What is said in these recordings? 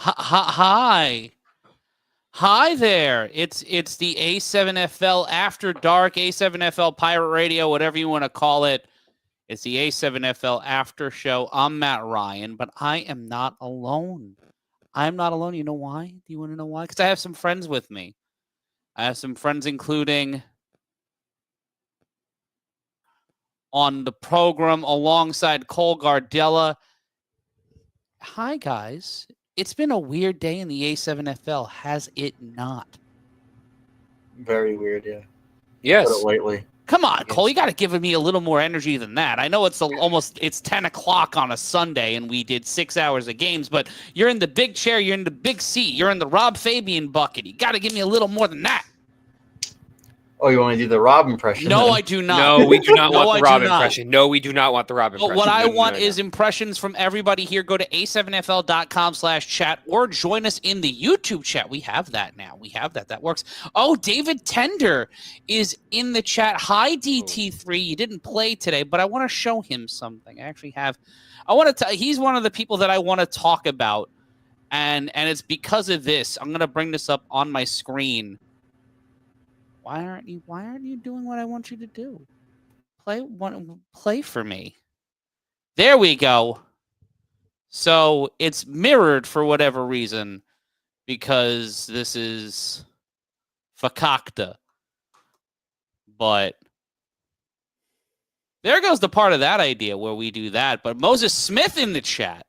Hi. Hi there. It's the A7FL After Dark, A7FL Pirate Radio, whatever you want to call it. It's the A7FL After Show. I'm Matt Ryan, but I am not alone. I'm not alone. You know why? Do you want to know why? Because I have some friends with me. I have some friends, including on the program alongside Cole Gardella. Hi, guys. It's been a weird day in the A7FL, has it not? Very weird, yeah. Yes. Put it lightly. Come on, Cole. You got to give me a little more energy than that. I know it's it's 10 o'clock on a Sunday and we did 6 hours of games, but you're in the big chair. You're in the big seat. You're in the Rob Fabian bucket. You got to give me a little more than that. Oh, you want to do the Rob impression? No, then? I do not. No, we do not No, want the I Rob do not. impression. No, we do not want the Rob impression. What I No, want is impressions from everybody here. Go to a7fl.com/chat or join us in the YouTube chat. We have that now. We have that. That works. Oh, David Tender is in the chat. Hi, DT3. You didn't play today, but I want to show him something. I actually have. I want to. He's one of the people that I want to talk about, and it's because of this. I'm going to bring this up on my screen. Why aren't you doing what I want you to do? Play for me. There we go. So it's mirrored for whatever reason because this is fakakta. But there goes the part of that idea where we do that. But Moses Smith in the chat.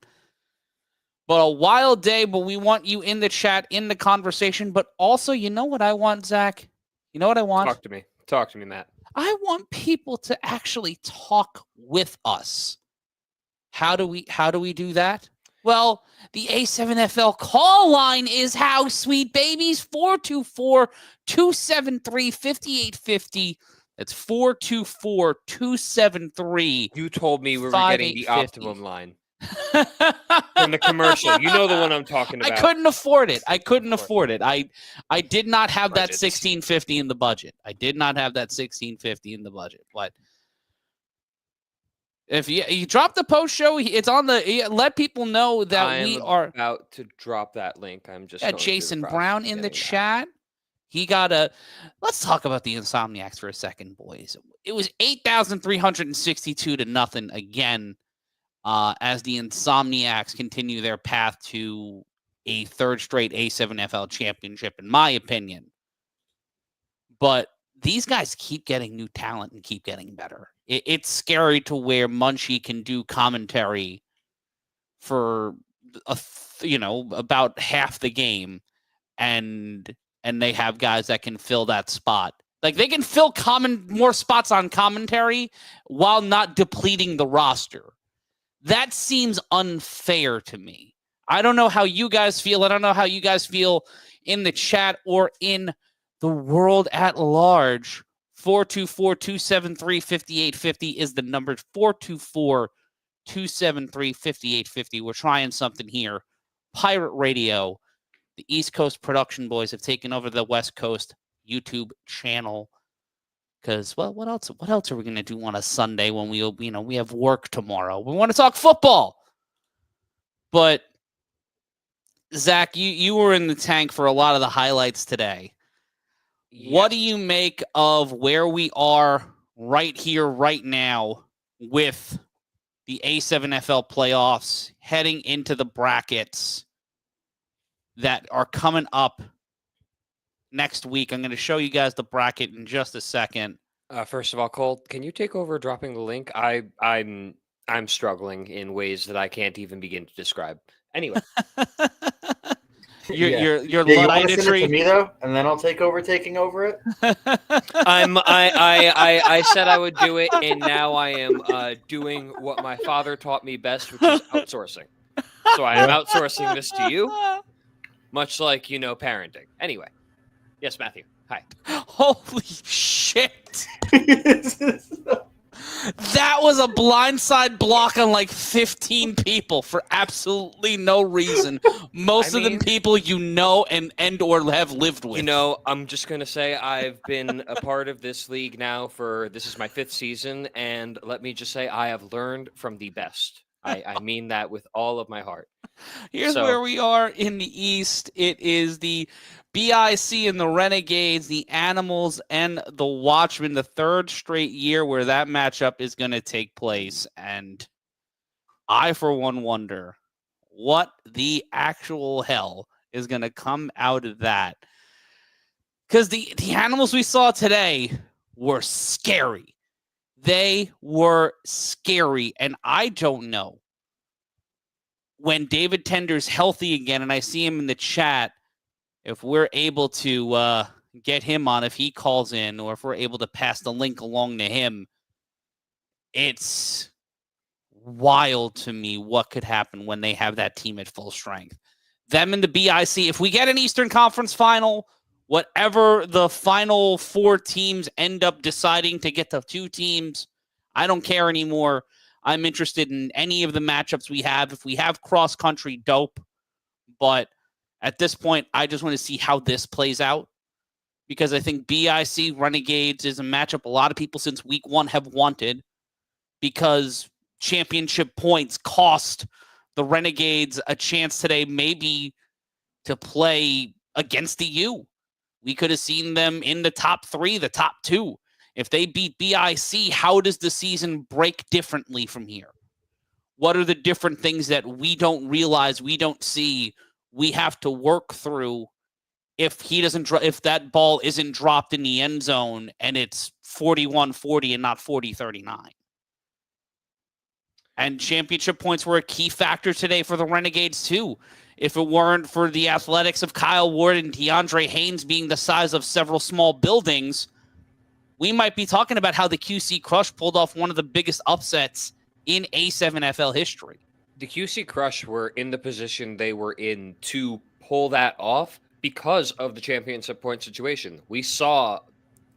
But a wild day, but we want you in the chat, in the conversation. But also, you know what I want, Zach? You know what I want? Talk to me. Talk to me, Matt. I want people to actually talk with us. How do we do that? Well, the A7FL call line is how, sweet babies. 424-273-5850. That's 424-273. You told me we were getting the 5850. optimum line. From the commercial. You know the one I'm talking about. I couldn't afford it. I did not have that 1650 in the budget. I did not have that 1650 in the budget. But if you drop the post show, it's on the. Let people know that we are about to drop that link. I'm just got Jason Brown in the chat. He got a. Let's talk about the Insomniacs for a second, boys. It was 8,362 to nothing again. As the Insomniacs continue their path to a third straight A7FL championship, in my opinion. But these guys keep getting new talent and keep getting better. It's scary to where Munchie can do commentary for about half the game, and they have guys that can fill that spot. Like they can fill more spots on commentary while not depleting the roster. That seems unfair to me. I don't know how you guys feel. I don't know how you guys feel in the chat or in the world at large. 424-273-5850 is the number. 424-273-5850. We're trying something here. Pirate Radio. The East Coast production boys have taken over the West Coast YouTube channel. Because, well, what else are we going to do on a Sunday when we have work tomorrow? We want to talk football. But, Zach, you were in the tank for a lot of the highlights today. Yes. What do you make of where we are right here, right now, with the A7FL playoffs heading into the brackets that are coming up next week? I'm going to show you guys the bracket in just a second. First of all, Cole, can you take over dropping the link? I'm struggling in ways that I can't even begin to describe. Anyway, your you want to send it to me though, and then I'll take over taking over it. I said I would do it, and now I am doing what my father taught me best, which is outsourcing. So I am outsourcing this to you, much like parenting. Anyway. Yes, Matthew. Hi. Holy shit. That was a blindside block on like 15 people for absolutely no reason. Most of them people and or have lived with. I'm just going to say I've been a part of this league now this is my 5th season, and let me just say I have learned from the best. I mean that with all of my heart. Here's So- where we are in the East. It is the BIC and the Renegades, the Animals and the Watchmen, the third straight year where that matchup is going to take place. And I, for one, wonder what the actual hell is going to come out of that. Because the Animals we saw today were scary. They were scary. And I don't know, when David Tender's healthy again, and I see him in the chat, if we're able to get him on, if he calls in, or if we're able to pass the link along to him, it's wild to me what could happen when they have that team at full strength. Them and the BIC, if we get an Eastern Conference final, whatever the final 4 teams end up deciding to get to 2 teams, I don't care anymore. I'm interested in any of the matchups we have. If we have cross-country, dope. But at this point, I just want to see how this plays out, because I think BIC Renegades is a matchup a lot of people since week 1 have wanted, because championship points cost the Renegades a chance today maybe to play against the U. We could have seen them in the top 3, the top 2. If they beat BIC, how does the season break differently from here? What are the different things that we don't realize, we don't see, we have to work through if if that ball isn't dropped in the end zone and it's 41-40 and not 40-39? And championship points were a key factor today for the Renegades too. If it weren't for the athletics of Kyle Ward and DeAndre Haynes being the size of several small buildings, we might be talking about how the QC Crush pulled off one of the biggest upsets in A7FL history. The QC Crush were in the position they were in to pull that off because of the championship point situation. We saw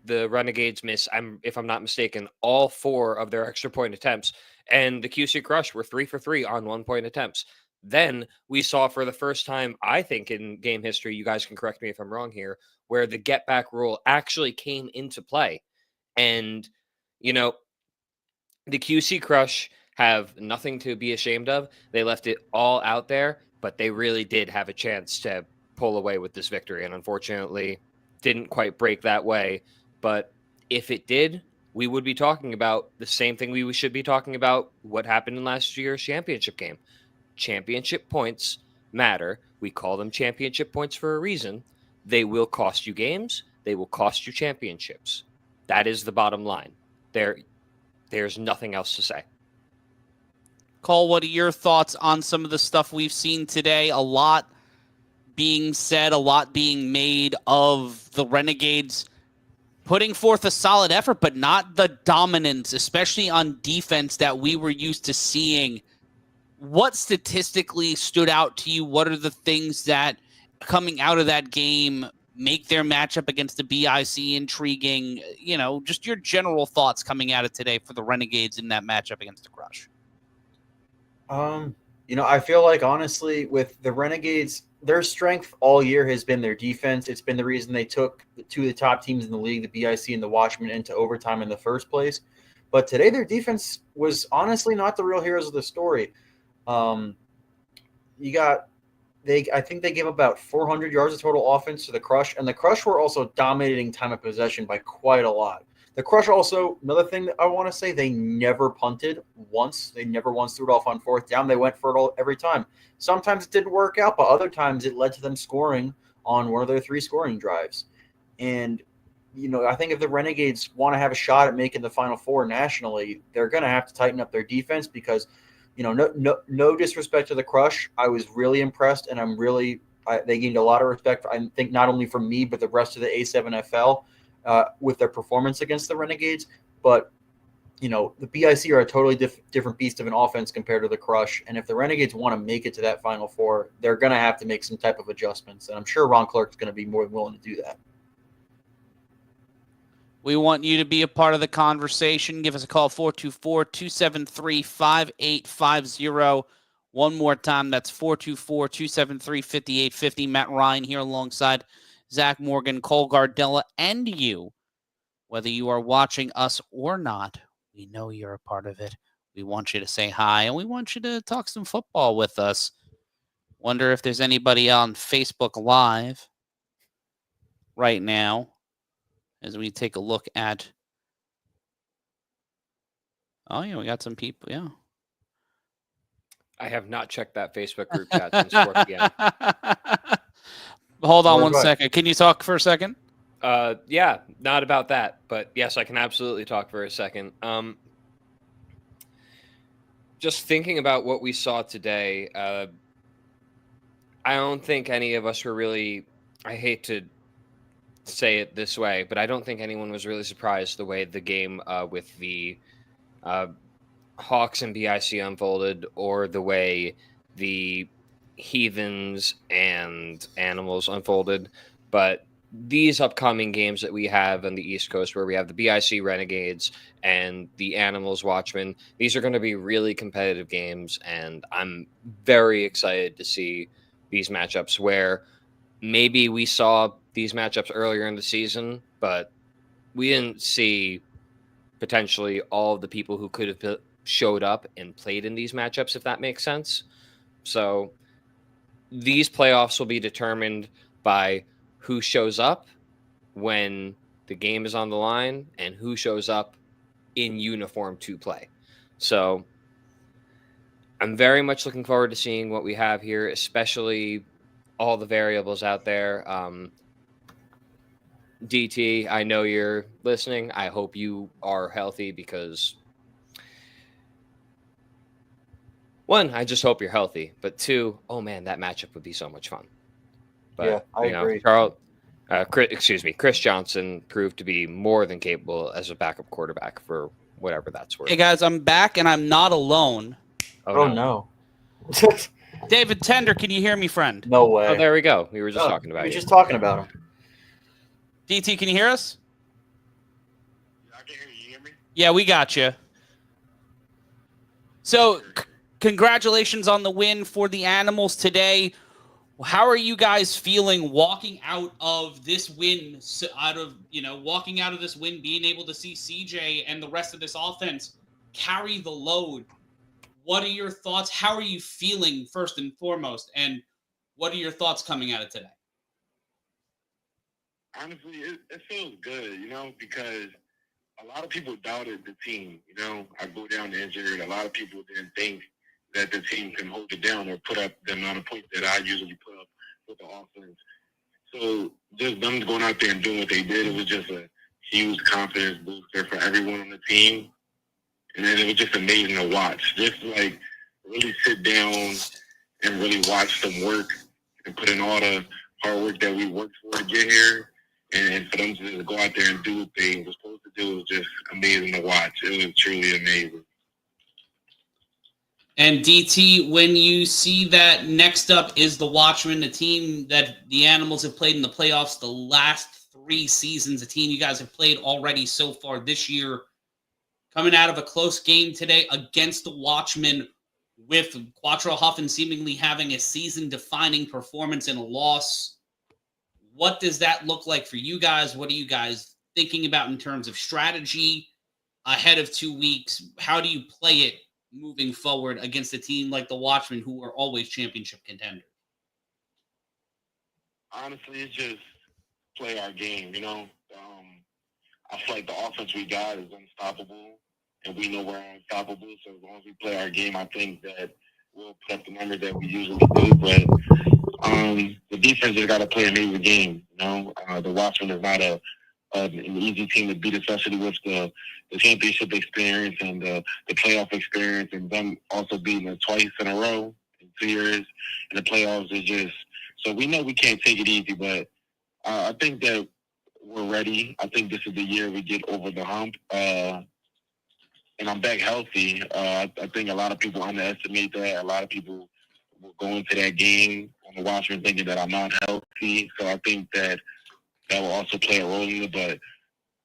the Renegades miss, if I'm not mistaken, all 4 of their extra point attempts, and the QC Crush were 3 for 3 on 1-point attempts. Then we saw for the first time, I think, in game history, you guys can correct me if I'm wrong here, where the get back rule actually came into play. And, you know, the QC Crush have nothing to be ashamed of. They left it all out there, but they really did have a chance to pull away with this victory, and unfortunately didn't quite break that way. But if it did, we would be talking about the same thing we should be talking about, what happened in last year's championship game. Championship points matter. We call them championship points for a reason. They will cost you games. They will cost you championships. That is the bottom line. There's nothing else to say. Cole, what are your thoughts on some of the stuff we've seen today? A lot being said, a lot being made of the Renegades putting forth a solid effort, but not the dominance, especially on defense, that we were used to seeing. What statistically stood out to you? What are the things that, coming out of that game, make their matchup against the BIC intriguing? You know, just your general thoughts coming out of today for the Renegades in that matchup against the Crush. I feel like, honestly, with the Renegades, their strength all year has been their defense. It's been the reason they took 2 of the top teams in the league, the BIC and the Watchmen, into overtime in the first place. But today their defense was honestly not the real heroes of the story. I think they gave about 400 yards of total offense to the Crush, and the Crush were also dominating time of possession by quite a lot. The Crush also, another thing that I want to say, they never punted once. They never once threw it off on 4th down. They went for it all every time. Sometimes it didn't work out, but other times it led to them scoring on one of their 3 scoring drives. And, I think if the Renegades want to have a shot at making the Final 4 nationally, they're going to have to tighten up their defense because, no disrespect to the Crush. I was really impressed, and they gained a lot of respect, I think, not only from me, but the rest of the A7FL. With their performance against the Renegades. But, the BIC are a totally different beast of an offense compared to the Crush. And if the Renegades want to make it to that Final 4, they're going to have to make some type of adjustments. And I'm sure Ron Clark's going to be more than willing to do that. We want you to be a part of the conversation. Give us a call, 424-273-5850. One more time, that's 424-273-5850. Matt Ryan here alongside Zach Morgan, Cole Gardella, and you. Whether you are watching us or not, we know you're a part of it. We want you to say hi, and we want you to talk some football with us. Wonder if there's anybody on Facebook Live right now as we take a look at. Oh, yeah, we got some people. Yeah. I have not checked that Facebook group chat since 4 p.m. Hold on We're one back. second. Can you talk for a second? Yeah, not about that, but yes, I can absolutely talk for a second. Just thinking about what we saw today, I don't think any of us were really. I hate to say it this way, but I don't think anyone was really surprised the way the game with the uh, Hawks and BIC unfolded, or the way the Heathens and Animals unfolded. But these upcoming games that we have on the East Coast, where we have the BIC Renegades and the Animals Watchmen, these are going to be really competitive games, and I'm very excited to see these matchups where maybe we saw these matchups earlier in the season, but we didn't see potentially all of the people who could have showed up and played in these matchups, if that makes sense. So these playoffs will be determined by who shows up when the game is on the line and who shows up in uniform to play. So I'm very much looking forward to seeing what we have here, especially all the variables out there. DT, I know you're listening. I hope you are healthy because one, I just hope you're healthy. But two, oh man, that matchup would be so much fun. But Yeah, I agree. Chris Johnson proved to be more than capable as a backup quarterback for whatever that's worth. Hey, guys, I'm back, and I'm not alone. Oh no. David Tender, can you hear me, friend? No way. Oh, there we go. We were just talking We about were you. just talking about him. DT, can you hear us? I can hear you. You hear me? Yeah, we got you. So, congratulations on the win for the Animals today. How are you guys feeling walking out of this win, walking out of this win, being able to see CJ and the rest of this offense carry the load? What are your thoughts? How are you feeling first and foremost? And what are your thoughts coming out of today? Honestly, it feels good, because a lot of people doubted the team. I go down injured. A lot of people didn't think that the team can hold it down or put up the amount of points that I usually put up with the offense. So just them going out there and doing what they did, it was just a huge confidence booster for everyone on the team. And then it was just amazing to watch. Just like really sit down and really watch them work and put in all the hard work that we worked for to get here. And for them to just go out there and do what they were supposed to do was just amazing to watch. It was truly amazing. And DT, when you see that next up is the Watchmen, the team that the Animals have played in the playoffs the last 3 seasons, a team you guys have played already so far this year, coming out of a close game today against the Watchmen with Quattro Huffin seemingly having a season-defining performance in a loss. What does that look like for you guys? What are you guys thinking about in terms of strategy ahead of 2 weeks? How do you play it moving forward against a team like the Watchmen, who are always championship contenders? Honestly, it's just play our game, I feel like the offense we got is unstoppable, and we know we're unstoppable. So as long as we play our game, I think that we'll put up the numbers that we usually do. But the defense has got to play an amazing game. The Watchmen is not an easy team to beat, especially with the championship experience and the playoff experience, and them also beating us twice in a row in 2 years in the playoffs. Is just so we know we can't take it easy, but I think that we're ready. I think this is the year we get over the hump. And I'm back healthy. I think a lot of people underestimate that. A lot of people will go into that game on the Watchmen thinking that I'm not healthy. So I think that will also play a role in it. But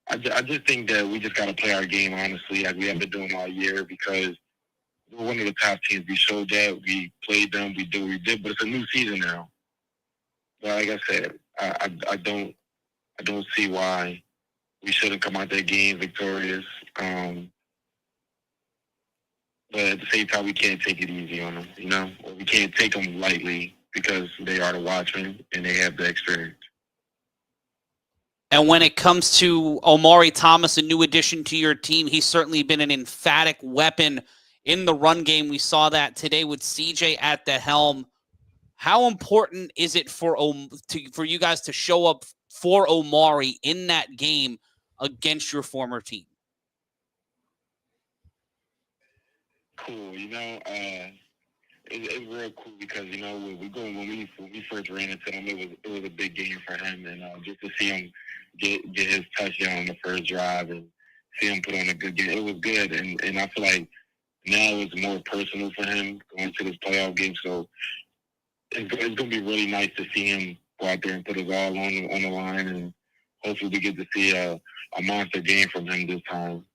I just think that we just got to play our game, honestly, like we have been doing all year, because we're one of the top teams. We showed that. We played them. We did what we did. But it's a new season now. But like I said, I don't see why we shouldn't come out that game victorious. but at the same time, we can't take it easy on them, you know, or we can't take them lightly because they are the watchmen and they have the experience. And when it comes to Omari Thomas, a new addition to your team, he's certainly been an emphatic weapon in the run game. We saw that today with CJ at the helm. How important is it for you guys to show up for Omari in that game against your former team? Cool, you know, it's real cool because, you know, when we first ran into him, it was a big game for him, and just to see him get his touchdown on the first drive and see him put on a good game, it was good, and I feel like now it's more personal for him going to this playoff game, so it's going to be really nice to see him go out there and put us all on the line, and hopefully we get to see a monster game from him this time.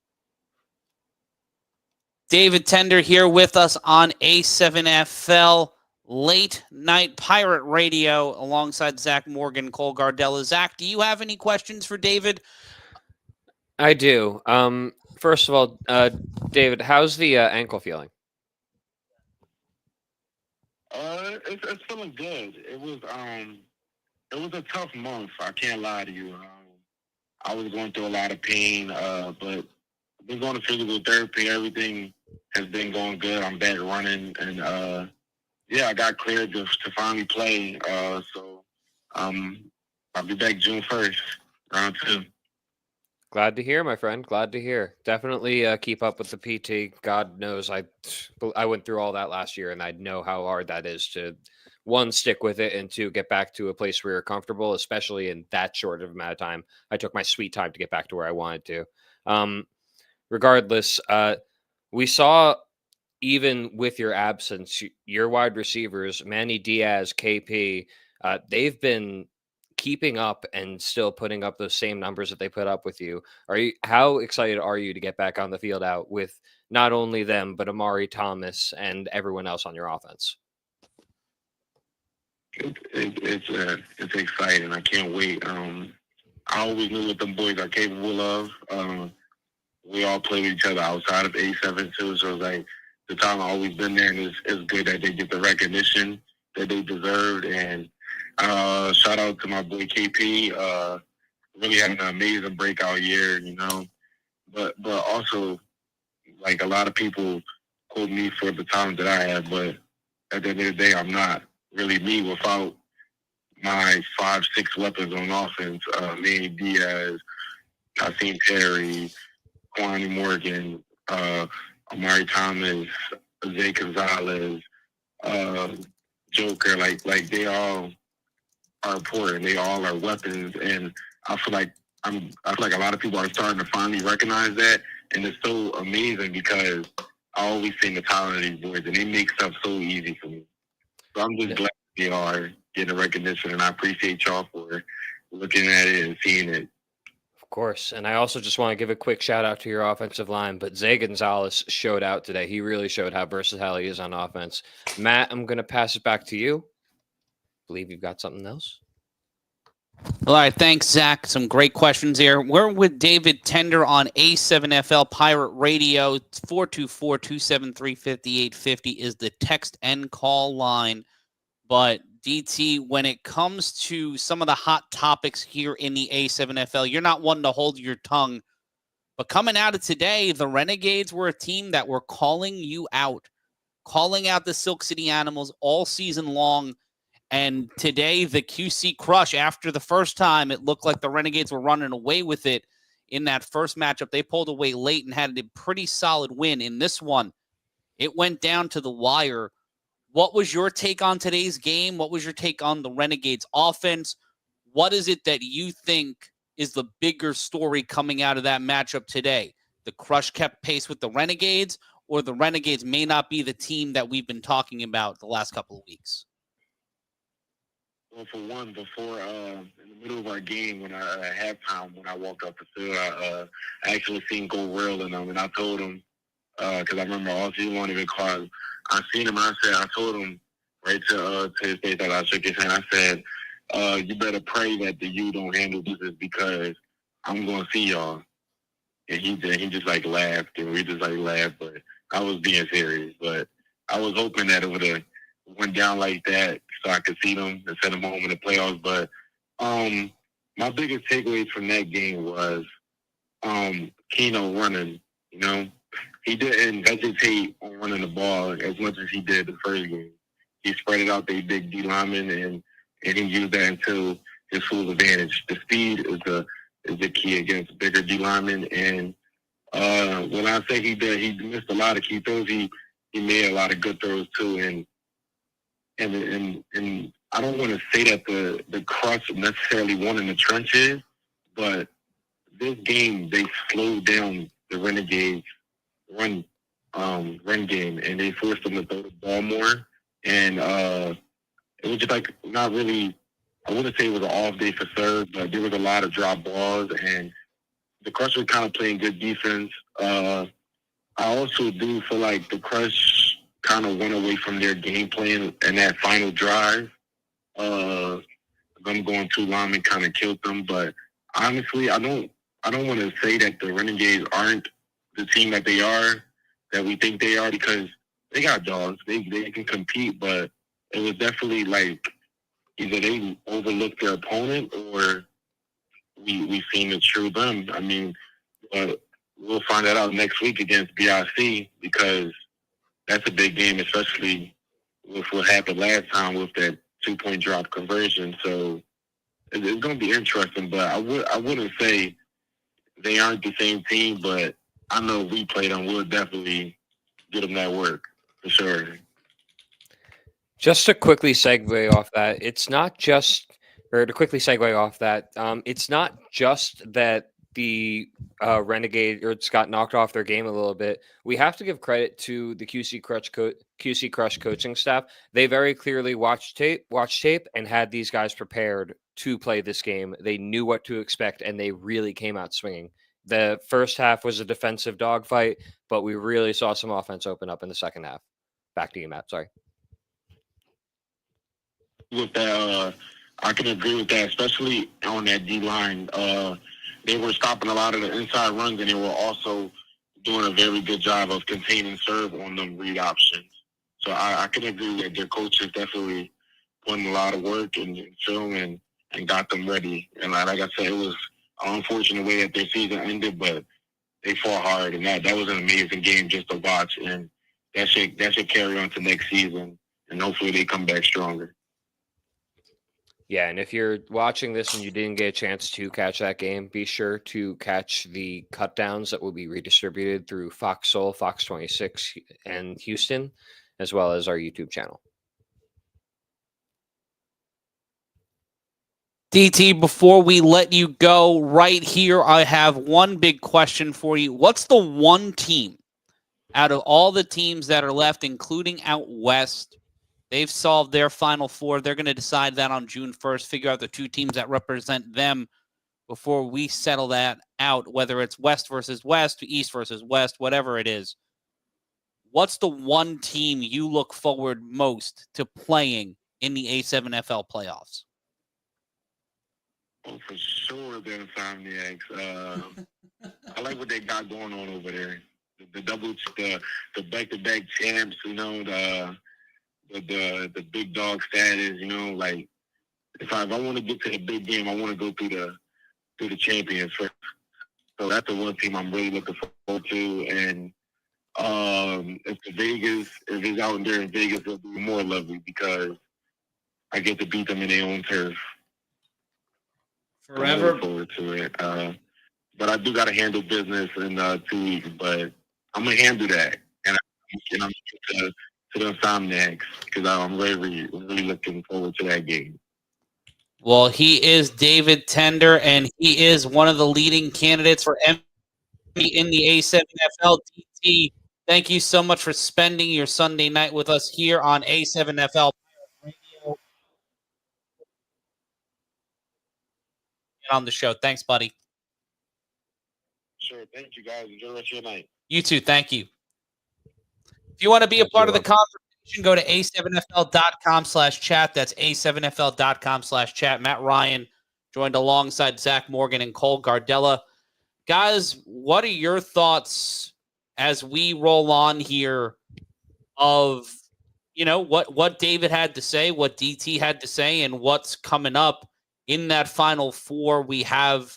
David Tender here with us on A7FL Late Night Pirate Radio alongside Zach Morgan, Cole Gardella. Zach, do you have any questions for David? I do. First of all, David, how's the ankle feeling? It's feeling good. It was a tough month. I can't lie to you. I was going through a lot of pain, but I've been going to physical therapy. Everything has been going good. I'm back running, and yeah, I got cleared to finally play. So I'll be back June 1st, round 2. Glad to hear, my friend. Glad to hear. Definitely keep up with the PT. God knows I went through all that last year, and I know how hard that is to, one, stick with it, and two, get back to a place where you're comfortable, especially in that short of amount of time. I took my sweet time to get back to where I wanted to. Regardless, we saw, even with your absence, your wide receivers, Manny Diaz, KP, they've been keeping up and still putting up those same numbers that they put up with you. How excited are you to get back on the field out with not only them, but Omari Thomas and everyone else on your offense? It's exciting. I can't wait. I always knew what them boys are capable of. We all play with each other outside of A7 too, so it's like the time I've always been there, and it's good that they get the recognition that they deserved. And shout out to my boy KP, really having an amazing breakout year, you know. But also, like, a lot of people quote me for the talent that I have, but at the end of the day, I'm not really me without my 5-6 weapons on offense. Manny Diaz, Nassim Terry, Kwani Morgan, Omari Thomas, Zay Gonzalez, Joker, like they all are important. They all are weapons, and I feel like a lot of people are starting to finally recognize that, and it's so amazing because I always see the talent of these boys, and they make stuff so easy for me. So I'm just glad they are getting recognition, and I appreciate y'all for looking at it and seeing it. Of course. And I also just want to give a quick shout out to your offensive line, but Zay Gonzalez showed out today. He really showed how versatile he is on offense. Matt, I'm going to pass it back to you. I believe you've got something else. All right, thanks, Zach. Some great questions here. We're with David Tender on A7FL Pirate Radio. 424-273-5850 is the text and call line. But DT, when it comes to some of the hot topics here in the A7FL, you're not one to hold your tongue. But coming out of today, the Renegades were a team that were calling you out, calling out the Silk City Animals all season long. And today, the QC Crush, after the first time, it looked like the Renegades were running away with it in that first matchup. They pulled away late and had a pretty solid win. In this one, it went down to the wire. What was your take on today's game? What was your take on the Renegades offense? What is it that you think is the bigger story coming out of that matchup today? The Crush kept pace with the Renegades, or the Renegades may not be the team that we've been talking about the last couple of weeks? Well, for one, before in the middle of our game, when at halftime, when I walked up the field, I actually seen Go Real in them, and I told him, because I remember all he wanted to call. I seen him. I told him right to his face that I shook his hand. I said, "You better pray that the U don't handle business because I'm gonna see y'all." And he just like laughed, and we just like laughed. But I was being serious, but I was hoping that it would have went down like that so I could see them and send them home in the playoffs. But my biggest takeaways from that game was Keno running. You know, he didn't hesitate on running the ball as much as he did the first game. He spread it out to big D lineman, and he used that until his full advantage. The speed is the key against bigger D linemen. And when I say he missed a lot of key throws. He made a lot of good throws too. And I don't want to say that the Crush necessarily won in the trenches, but this game they slowed down the Renegades run game, and they forced them to throw the ball more. And it was just like not really. I wouldn't say it was an off day for third, but there was a lot of drop balls, and the Crush were kind of playing good defense. I also do feel like the Crush kind of went away from their game plan in that final drive. Them going too long and kind of killed them. But honestly, I don't want to say that the Renegades aren't the team that they are, that we think they are, because they got dogs. They can compete, but it was definitely like either they overlooked their opponent or we seen the true them. I mean, we'll find that out next week against BIC, because that's a big game, especially with what happened last time with that 2-point drop conversion. So it's going to be interesting, but I wouldn't say they aren't the same team, but I know if we play them, we'll definitely get them that work for sure. Just to quickly segue off that, it's not just, or to quickly segue off that, it's not just that the Renegades got knocked off their game a little bit. We have to give credit to the QC Crush coaching staff. They very clearly watched tape, and had these guys prepared to play this game. They knew what to expect, and they really came out swinging. The first half was a defensive dogfight, but we really saw some offense open up in the second half. Back to you, Matt. Sorry. With that, I can agree with that, especially on that D line. They were stopping a lot of the inside runs, and they were also doing a very good job of containing serve on them read options. So I can agree that their coaches definitely put in a lot of work and film and got them ready. And like I said, it was an unfortunate way that their season ended, but they fought hard, and that was an amazing game just to watch. And that should carry on to next season, and hopefully they come back stronger. Yeah, and if you're watching this and you didn't get a chance to catch that game, be sure to catch the cut downs that will be redistributed through Fox Soul, Fox 26, and Houston, as well as our YouTube channel. DT, before we let you go, right here, I have one big question for you. What's the one team out of all the teams that are left, including out west? They've solved their Final Four. They're going to decide that on June 1st, figure out the two teams that represent them before we settle that out, whether it's West versus West, East versus West, whatever it is. What's the one team you look forward most to playing in the A7FL playoffs? Oh, for sure, the Insomniacs. I like what they got going on over there. The back-to-back champs, you know, the big dog status, you know, like if I want to get to the big game, I want to go through the champions first. So that's the one team I'm really looking forward to. And if it's out there in Vegas, it'll be more lovely because I get to beat them in their own turf. Forever. I'm looking forward to it. But I do got to handle business in 2 weeks, but I'm gonna handle that, and I'm looking to the Insomniacs because I'm really looking forward to that game. Well, he is David Tender, and he is one of the leading candidates for MVP in the A7FL. DT, thank you so much for spending your Sunday night with us here on A7FL Radio. On the show. Thanks, buddy. Sure. Thank you, guys. Enjoy the rest of your night. You too. Thank you. If you want to be a part of the conversation, go to a7fl.com/chat. That's a7fl.com/chat. Matt Ryan joined alongside Zach Morgan and Cole Gardella. Guys, what are your thoughts as we roll on here of, what David had to say, what DT had to say, and what's coming up in that Final Four. We have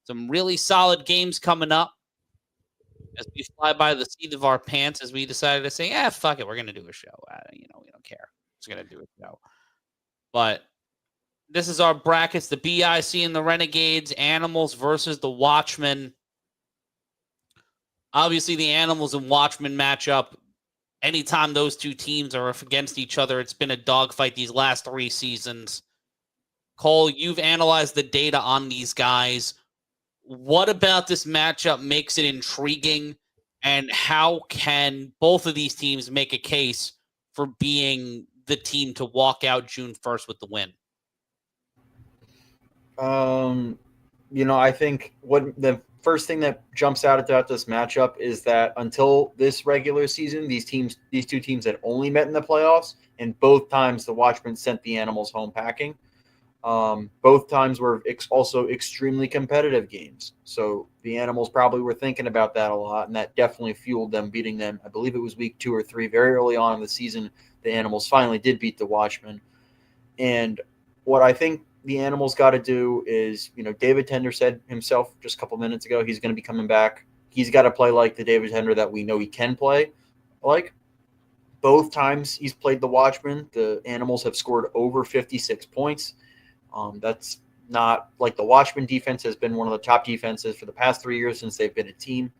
some really solid games coming up as we fly by the seat of our pants, as we decided to say, fuck it, we're going to do a show. We don't care. We're going to do a show. But this is our brackets, the BIC and the Renegades, Animals versus the Watchmen. Obviously, the Animals and Watchmen matchup, anytime those two teams are against each other, it's been a dogfight these last 3 seasons. Cole, you've analyzed the data on these guys. What about this matchup makes it intriguing, and how can both of these teams make a case for being the team to walk out June 1st with the win? I think what the first thing that jumps out about this matchup is that until this regular season, these two teams had only met in the playoffs, and both times the Watchmen sent the Animals home packing. Both times were also extremely competitive games. So the Animals probably were thinking about that a lot, and that definitely fueled them beating them. I believe it was week 2 or 3, very early on in the season, the Animals finally did beat the Watchmen. And what I think the Animals got to do is, David Tender said himself just a couple minutes ago, he's going to be coming back. He's got to play like the David Tender that we know he can play like. Both times he's played the Watchmen, the Animals have scored over 56 points. That's not like the Watchmen defense has been one of the top defenses for the past 3 years since they've been a team.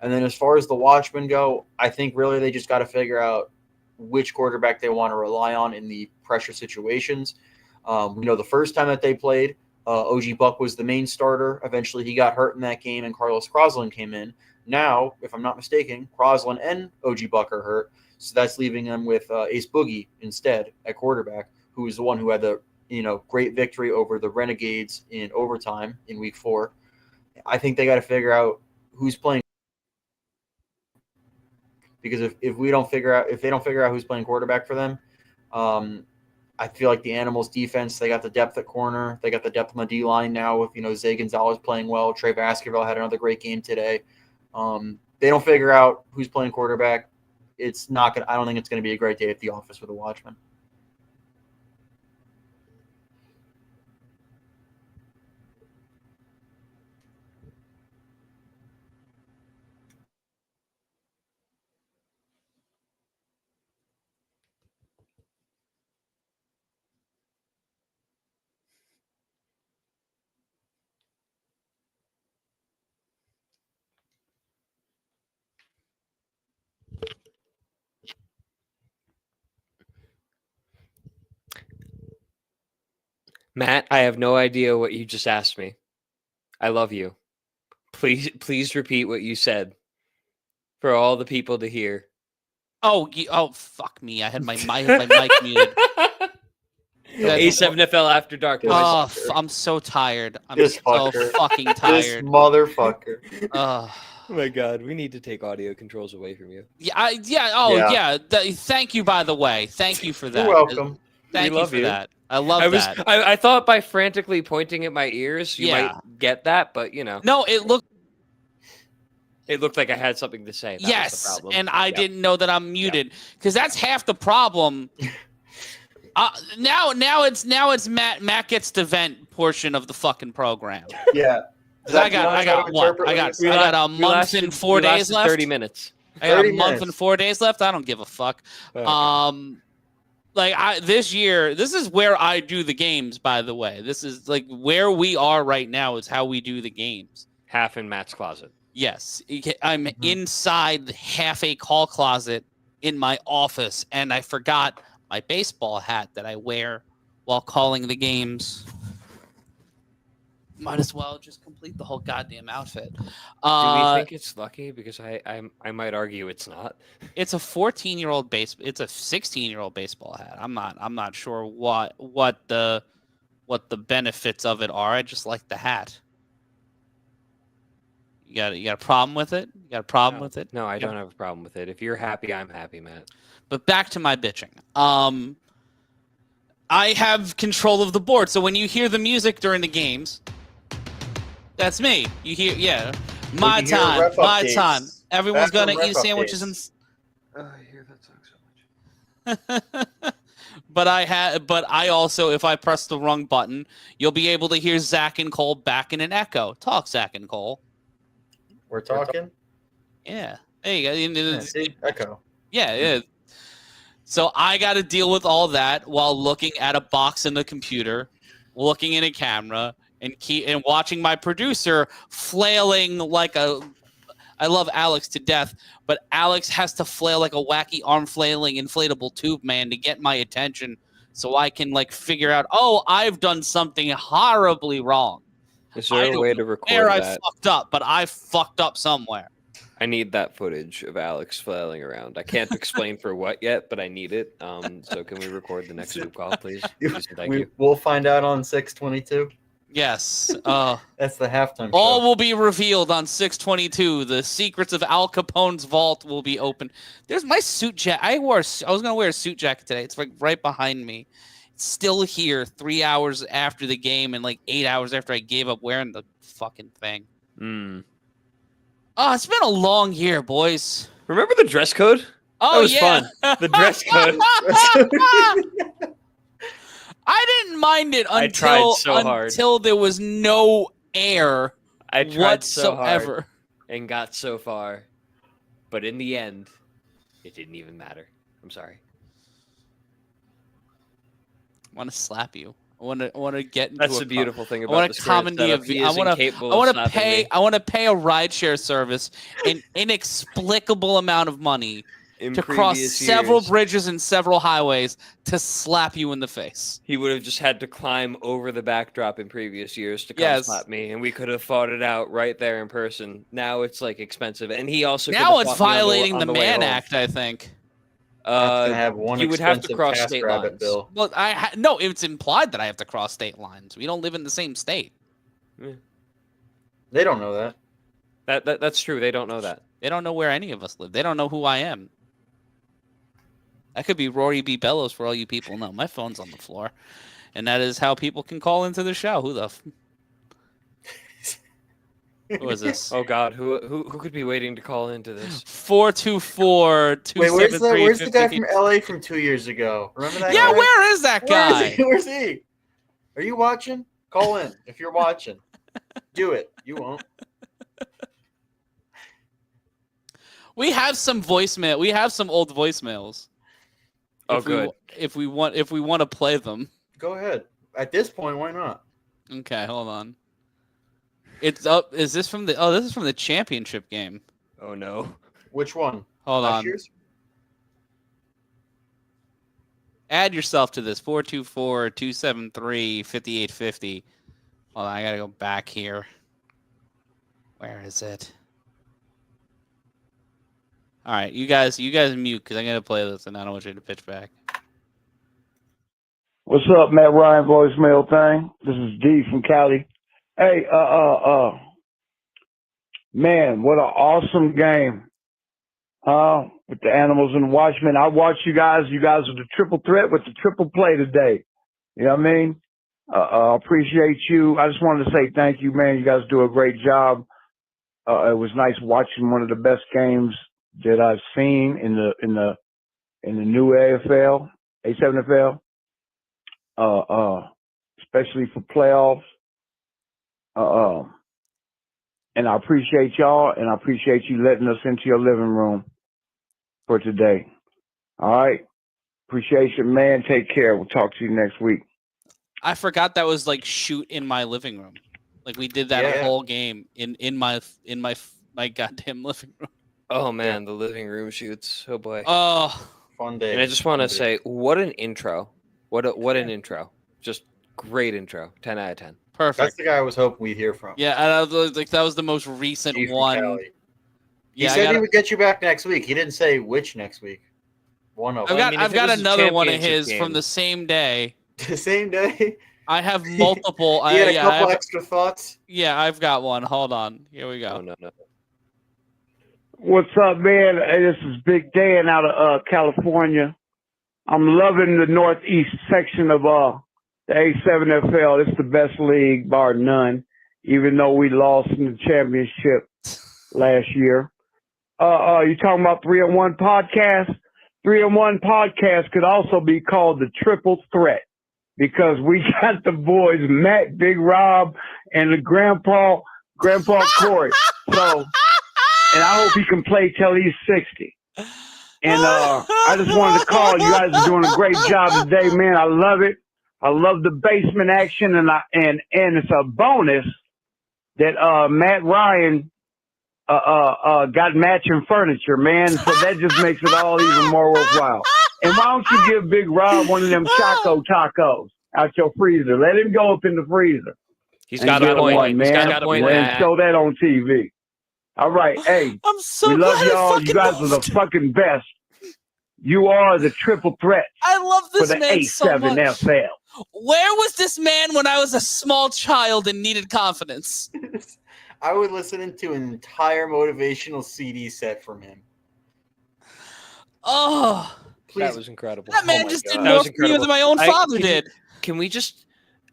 And then as far as the Watchmen go, I think really they just got to figure out which quarterback they want to rely on in the pressure situations. The first time that they played, OG Buck was the main starter. Eventually he got hurt in that game and Carlos Crosland came in. Now, if I'm not mistaken, Crosland and OG Buck are hurt. So that's leaving them with Ace Boogie instead at quarterback, who is the one who had the great victory over the Renegades in overtime in week 4. I think they got to figure out who's playing, because if they don't figure out who's playing quarterback for them, I feel like the Animals defense, they got the depth at corner. They got the depth on the D-line now with, Zay Gonzalez playing well. Trey Baskerville had another great game today. They don't figure out who's playing quarterback. I don't think it's going to be a great day at the office for the Watchmen. Matt, I have no idea what you just asked me. I love you. Please repeat what you said for all the people to hear. Oh, fuck me. I had my mic muted. A7FL After Dark. Oh, I'm so tired. I'm This so fucker. fucking This tired. motherfucker. Oh my God, we need to take audio controls away from you. Yeah. Thank you, by the way. Thank you for that. You're welcome. Thank We you love for you. that. I love that. I thought by frantically pointing at my ears, you Yeah. might get that, but No, it looked. it looked like I had something to say. That was the Yes, problem. and I didn't know that I'm muted, because that's half the problem. Now it's Matt. Matt gets the vent portion of the fucking program. Yeah. I got a month and 4 days left. 30 minutes. I got a 30 month minutes. and 4 days left. I don't give a fuck. Okay. This year, this is where I do the games, by the way. This is like where we are right now is how we do the games. Half in Matt's closet. Yes. I'm inside half a call closet in my office, and I forgot my baseball hat that I wear while calling the games. Might as well just complete the whole goddamn outfit. Do we think it's lucky? Because I might argue it's not. It's a 14-year-old it's a 16-year-old baseball hat. I'm not sure what the benefits of it are. I just like the hat. You got a problem with it? You got a problem with it? No, I don't have a problem with it. If you're happy, I'm happy, Matt. But back to my bitching. I have control of the board, so when you hear the music during the games, that's me. You hear, my time. Everyone's Bathroom gonna eat wrap-up sandwiches days. I hear that song so much. But I also, if I press the wrong button, you'll be able to hear Zach and Cole back in an echo. Talk, Zach and Cole. We're talking. Yeah. There you go. Yeah, see, echo. Yeah. So I got to deal with all that while looking at a box in the computer, looking in a camera, and watching my producer flailing like a. I love Alex to death, but Alex has to flail like a wacky arm flailing inflatable tube man to get my attention, so I can like figure out. Oh, I've done something horribly wrong. Is there a way to record Where I that? fucked up, but I fucked up somewhere. I need that footage of Alex flailing around. I can't explain for what yet, but I need it. So can we record the next Zoom call, please? Thank you. We'll find out on 6/22. Yes. That's the halftime All show. will be revealed on 6/22. The secrets of Al Capone's vault will be open. There's my suit jacket. I was gonna wear a suit jacket today. It's like right behind me. It's still here 3 hours after the game and like 8 hours after I gave up wearing the fucking thing. Oh, it's been a long year, boys. Remember the dress code? Oh, that was yeah. fun. The dress code. I didn't mind it I tried so hard. until there was no air I tried so whatsoever. hard and got so far, but in the end, it didn't even matter. I'm sorry. I want to slap you. I want to get into That's the beautiful thing I about want this to comedy setup. He I is incapable of want to slapping pay me. I want to pay a rideshare service an inexplicable amount of money In to cross previous several years, bridges and several highways to slap you in the face. he would have just had to climb over the backdrop in previous years to come Yes. slap me, and we could have fought it out right there in person. Now it's like expensive, and he also could Now have it's fought me violating on the way Mann home. Act, I think. Gonna have one you would have to expensive cross Task state Rabbit lines. bill. Well, no, it's implied that I have to cross state lines. We don't live in the same state. They don't know that. That's true. They don't know that. They don't know where any of us live. They don't know who I am. That could be Rory B. Bellows for all you people know. My phone's on the floor. And that is how people can call into the show. Who the Who is this? Oh God, who could be waiting to call into this? 424-273-5050. Wait, where's the guy from LA from 2 years ago? Remember that Yeah, guy? where is that guy? Where's he? Are you watching? Call in if you're watching. Do it. You won't. We have some voicemail. We have some old voicemails. Oh, good. If we want to play them. Go ahead. At this point, why not? Okay, hold on. It's up. Is this from the? Oh, this is from the championship game. Oh no. Which one? Hold Last on. year's? Add yourself to this. 424-273-5850. Hold on, I gotta go back here. Where is it? All right, you guys mute because I'm gonna play this and I don't want you to pitch back. What's up, Matt Ryan voicemail thing? This is D from Cali. Hey, man, what an awesome game. With the Animals and the Watchmen. I watched you guys. You guys are the triple threat with the triple play today. You know what I mean? Appreciate you. I just wanted to say thank you, man. You guys do a great job. It was nice watching one of the best games that I've seen in the new AFL, A7FL. Especially for playoffs. And I appreciate y'all, and I appreciate you letting us into your living room for today. All right. Appreciation, man. Take care. We'll talk to you next week. I forgot that was like shoot in my living room. Like we did that whole game in my goddamn living room. Oh man, the living room shoots. Oh boy. Oh, Fun day. And I just want to say, what an intro. What an intro. Just great intro. 10 out of 10. perfect. That's the guy I was hoping we'd hear from. Yeah, and I was like that was the most recent G from one. Cali. He Yeah, said he would get you back next week. He didn't say which next week. One of them. I've got if it was a another one of championship his from game. the same day. The same day. I have multiple. He had a couple extra thoughts. Yeah, I've got one. Hold on. Here we go. Oh no. What's up, man? Hey, this is Big Dan out of California. I'm loving the northeast section of the A7FL. It's the best league, bar none, even though we lost in the championship last year. You talking about 3-on-1 podcast? 3-on-1 podcast could also be called the Triple Threat because we got the boys Matt, Big Rob, and the Grandpa Corey. So, and I hope he can play till he's 60. And I just wanted to call. You guys are doing a great job today, man. I love it. I love the basement action, and it's a bonus that Matt Ryan got matching furniture, man. So that just makes it all even more worthwhile. And why don't you give Big Rob one of them Choco Tacos out your freezer? Let him go up in the freezer. He's got a point, man. He's got a point, and show that on TV. All right, hey, I'm so we love glad y'all. You guys are the fucking best. You are the triple threat. I love this for the man so much. A7FL. Where was this man when I was a small child and needed confidence? I would listen to an entire motivational CD set from him. Oh, Please. That was incredible. that man my just God. did That more was for me than my own father did. Can we just?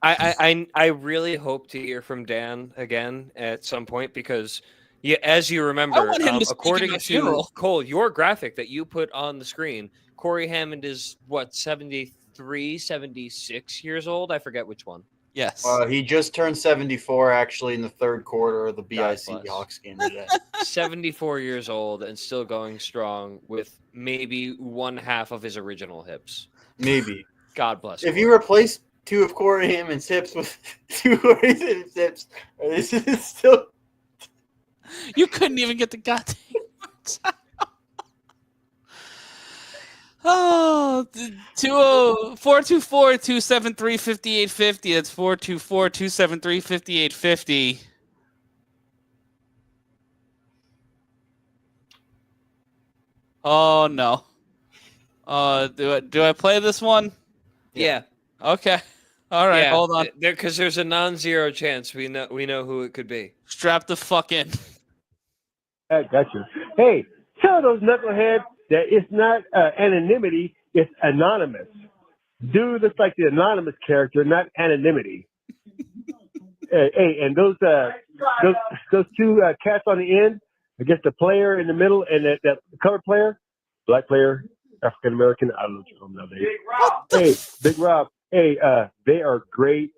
I really hope to hear from Dan again at some point because, yeah, as you remember, want him to speak according at my to funeral. Cole, your graphic that you put on the screen, Corey Hammond is what 73, 76 years old. I forget which one. Yes. He just turned 74 actually in the third quarter of the God BIC bless. Hawks game today. 74 years old and still going strong with maybe one half of his original hips. Maybe. God bless. If Corey. you replace two of Corey Hammond's hips with two of Corey Hammond's hips, this is still. You couldn't even get the goddamn words out. Oh, 424-273-5850. That's 424-273-5850. Oh no. Do I play this one? Yeah. Okay. All right, Yeah, hold on. Because there's a non-zero chance we know who it could be. Strap the fuck in. I got you. Hey, tell those knuckleheads that it's not anonymity, it's anonymous. Dude looks like the anonymous character, not anonymity. Hey, and those two cats on the end, I guess the player in the middle and that colored player, black player, African American, I don't know nowadays. Hey, Big Rob. Hey, they are great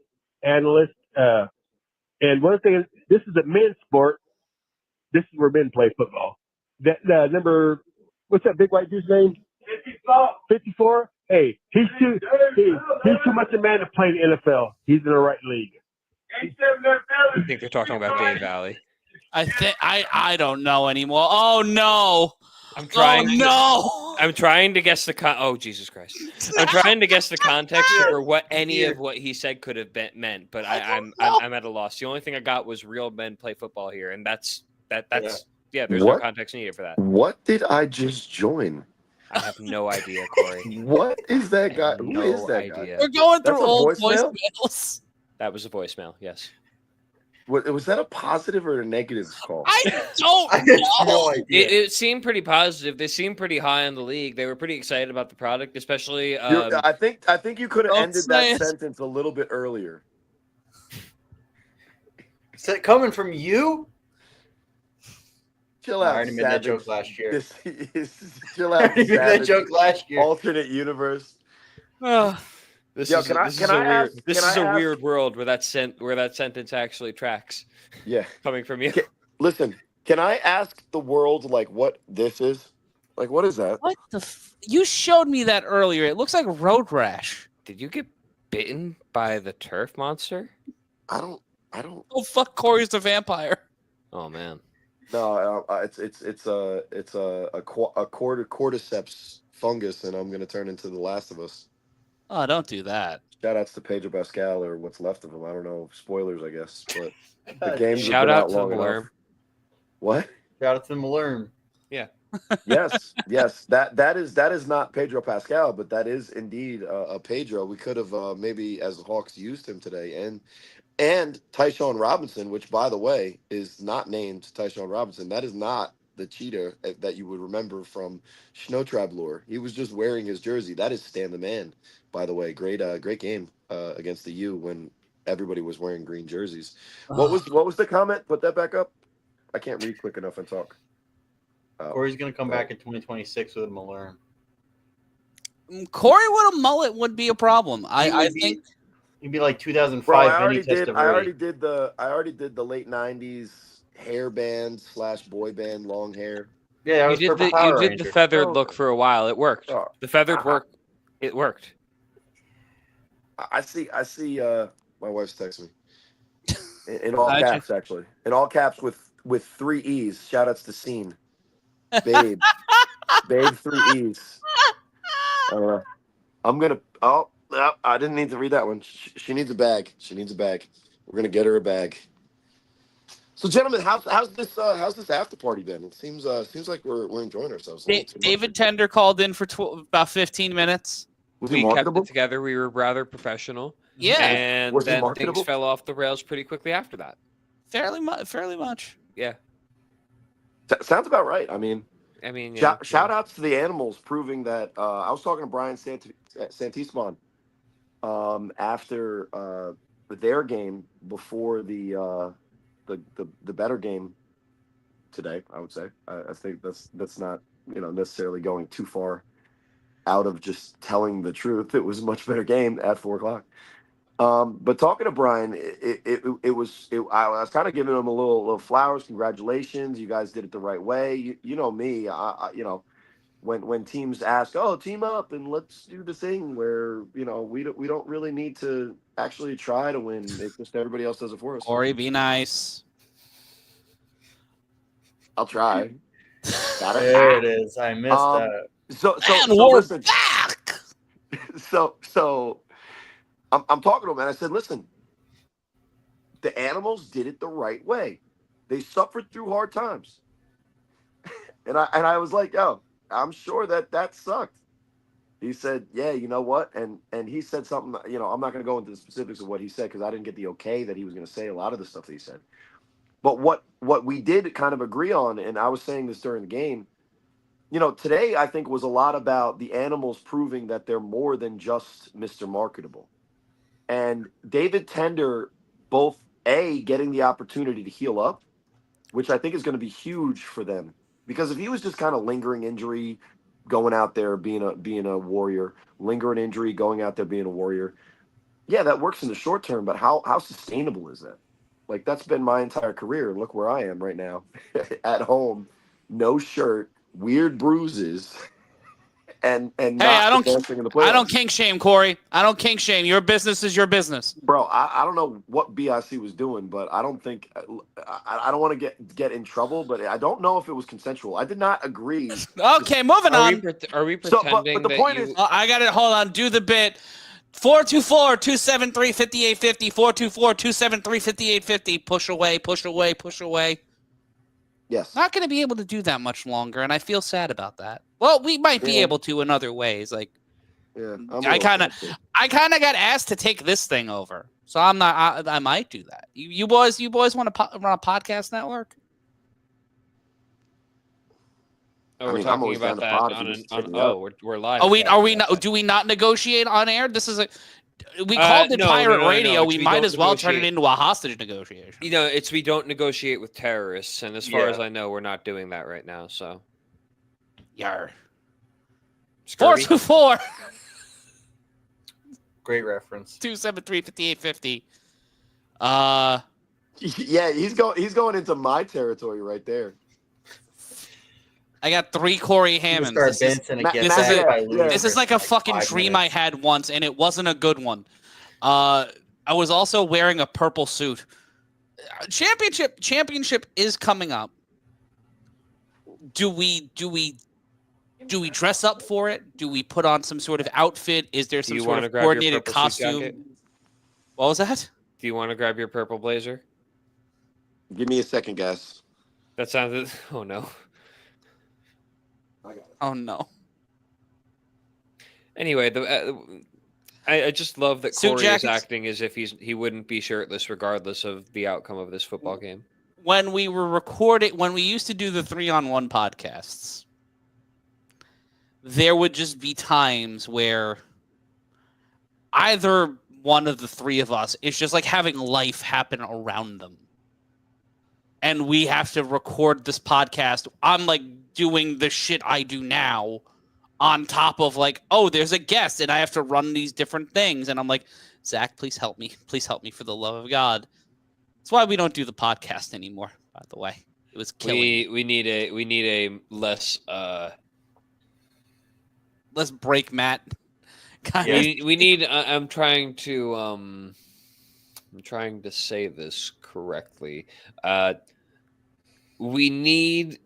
analysts. And one thing, this is a men's sport. This is where men play football. That number, what's that big white dude's name? 54. Hey, he's too much a man to play in the NFL. He's in the right league. I think they're talking about Dave Valley. I don't know anymore. Oh no. I'm trying. No. I'm trying to guess the Oh Jesus Christ! I'm trying to guess the context for what any of what he said could have meant, but I'm at a loss. The only thing I got was real men play football here, and that's yeah. There's no context needed for that. What did I just join? I have no idea, Corey. What is that guy? Who No is that idea. We're going through That's a old voicemail? voicemails. That was a voicemail. Yes. Was that a positive or a negative call? I don't I have know. no idea. It seemed pretty positive. They seemed pretty high on the league. They were pretty excited about the product, especially. I think you could have Don't ended say that it. sentence a little bit earlier. Is that coming from you? Chill I out, already made that Savage. joke last year. Chill I out, already made that Savage. joke last year. Alternate universe. This Yo, is, can I- this is can a I weird. ask- This can is I a ask- weird world where that sentence actually tracks Yeah. coming from you. Listen, can I ask the world like what this is? Like, what is that? What the? You showed me that earlier. It looks like road rash. Did you get bitten by the turf monster? I don't. Oh fuck! Corey's the vampire. Oh man. No, it's a cordyceps fungus, and I'm gonna turn into the Last of Us. Oh, don't do that. Shout outs to Pedro Pascal or what's left of him. I don't know. Spoilers, I guess. But the games have Shout been out to the long enough. worm. What? Shout out to Malern. Yes. That is not Pedro Pascal, but that is indeed a Pedro. We could have maybe as the Hawks used him today, and Tyshawn Robinson, which by the way is not named Tyshawn Robinson. That is not the cheetah that you would remember from Snow Trap lore. He was just wearing his jersey. That is Stan the Man, by the way. Great game against the U when everybody was wearing green jerseys. What was the comment? Put that back up. I can't read quick enough and talk. Corey's going to come back in 2026 with a Malern. Corey with a mullet would be a problem. I think he'd be like 2005. Bro, I already did the late '90s hair band / boy band long hair. Yeah, I was You did the feathered look for a while. It worked. Oh, The feathered work. It worked. I see. My wife's texting me in all caps, actually. In all caps with 3 E's. Shout outs to Scene. Babe. Babe, 3 E's. I'm gonna. Oh, I didn't need to read that one. She needs a bag. We're gonna get her a bag. So, gentlemen, how's this after party been? It seems like we're enjoying ourselves. David Tender called in for about 15 minutes. We kept it together. We were rather professional. Yeah, and then things fell off the rails pretty quickly after that. Fairly much. Yeah, sounds about right. I mean, shout outs to the animals proving that. I was talking to Brian Santisman after their game before the better game today. I would say I think that's not necessarily going too far out of just telling the truth. It was a much better game at 4:00. But talking to Brian, I was kind of giving him a little flowers. Congratulations, you guys did it the right way. You know me, I when teams ask, "Oh, team up and let's do the thing," where we don't really need to actually try to win. It's just everybody else does it for us. Corey, be nice. I'll try. Got it. There it is. I missed that. So listen. Back. So I'm talking to him and I said, listen, the animals did it the right way. They suffered through hard times. and I was like, yo, I'm sure that sucked. He said, yeah, you know what? And he said something, I'm not going to go into the specifics of what he said because I didn't get the okay that he was going to say a lot of the stuff that he said. But what we did kind of agree on, and I was saying this during the game, today I think was a lot about the animals proving that they're more than just Mr. Marketable. And David Tender, both getting the opportunity to heal up, which I think is going to be huge for them, because if he was just kind of lingering injury, going out there being a warrior, lingering injury, going out there being a warrior, yeah, that works in the short term. But how sustainable is that? Like, that's been my entire career. Look where I am right now, at home, no shirt, weird bruises. And hey, I don't kink shame, Corey. I don't kink shame. Your business is your business, bro. I don't know what BIC was doing, but I don't think I don't want to get in trouble. But I don't know if it was consensual. I did not agree. Okay, moving on. Are we pretending but the point is, I got it. Hold on. Do the bit. 424-273-5850. 424-273-5850. Push away. Push away. Push away. Yes. Not going to be able to do that much longer, and I feel sad about that. Well, we might be able to in other ways. Like, yeah, I kind of got asked to take this thing over, so I'm not. I might do that. You boys want to run a podcast network? Oh, we're talking about that we're live. Are we not? Do we not negotiate on air? This is we called it pirate radio. We might as well turn it into a hostage negotiation. We don't negotiate with terrorists, and as far as I know, we're not doing that right now. So, yar. 424. Great reference. 273-5850. Yeah, he's going into my territory right there. I got 3 Corey Hammonds. This is like a fucking dream I had once, and it wasn't a good one. I was also wearing a purple suit. Championship is coming up. Do we dress up for it? Do we put on some sort of outfit? Is there some sort of coordinated costume? What was that? Do you want to grab your purple blazer? Give me a second, guess. That sounded. Oh no. Oh no. Anyway, I just love that Corey is acting as if he wouldn't be shirtless regardless of the outcome of this football game. When we used to do the 3-on-1 podcasts, there would just be times where either one of the three of us is just like having life happen around them. and we have to record this podcast. I'm like doing the shit I do now on top of like, oh, there's a guest and I have to run these different things. And I'm like, Zach, please help me. Please help me for the love of God. That's why we don't do the podcast anymore, by the way. It was killing me. We need a less Let's break Matt. We need I'm trying to say this correctly. We need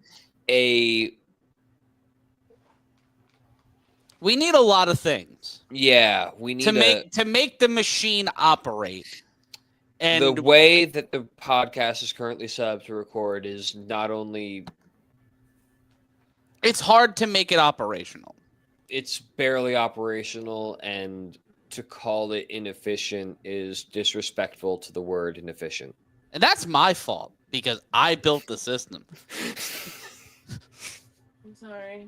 a lot of things. Yeah, we need to make the machine operate. And the way that the podcast is currently set up to record is not only it's hard to make it operational. It's barely operational, and to call it inefficient is disrespectful to the word inefficient. And that's my fault because I built the system. I'm sorry.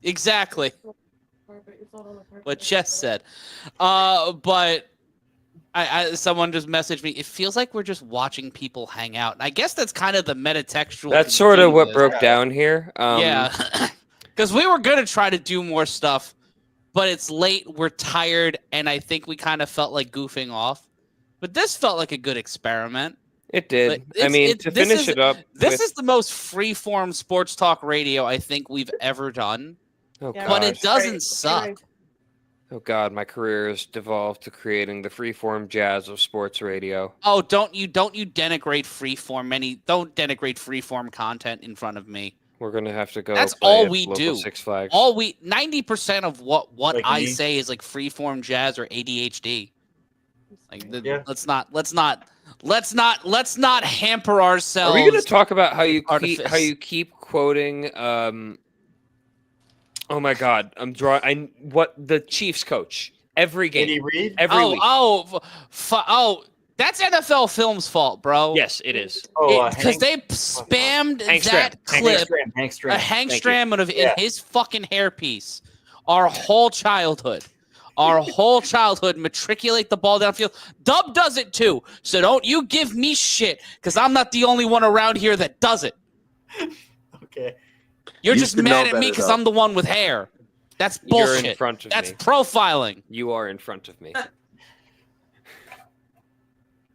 Exactly. It's all on the carpet. What Jess said. But someone just messaged me. It feels like we're just watching people hang out. And I guess that's kind of the metatextual. That's sort of what broke down here. Yeah. Because we were going to try to do more stuff, but it's late, we're tired, and I think we kind of felt like goofing off. But this felt like a good experiment. It did. I mean, to finish it up. This is the most free-form sports talk radio I think we've ever done. Oh, Yeah. But it gosh. doesn't suck. Oh, God, my career has devolved to creating the freeform jazz of sports radio. Oh, don't you denigrate freeform don't denigrate freeform content in front of me. We're gonna have to go. That's play all at we local do. Six Flags. 90% of what Like I me. say is like freeform jazz or ADHD. Like Yeah. let's not hamper ourselves. Are we gonna talk about how you Artifice. keep quoting? Oh my God, I'm drawing. What the Chiefs coach every game, Andy Reid? every week. That's NFL Film's fault, bro. Yes, it is. Oh, Because they spammed Hank that Stram. clip. Hank Stram. A Hank Thank you. Stram in Yeah. his fucking hairpiece. Our whole childhood. Matriculate the ball downfield. Dub does it too. So don't you give me shit because I'm not the only one around here that does it. Okay. You're You just should know mad at me better, because though. I'm the one with hair. That's You're bullshit. in front of That's me. profiling. You are in front of me.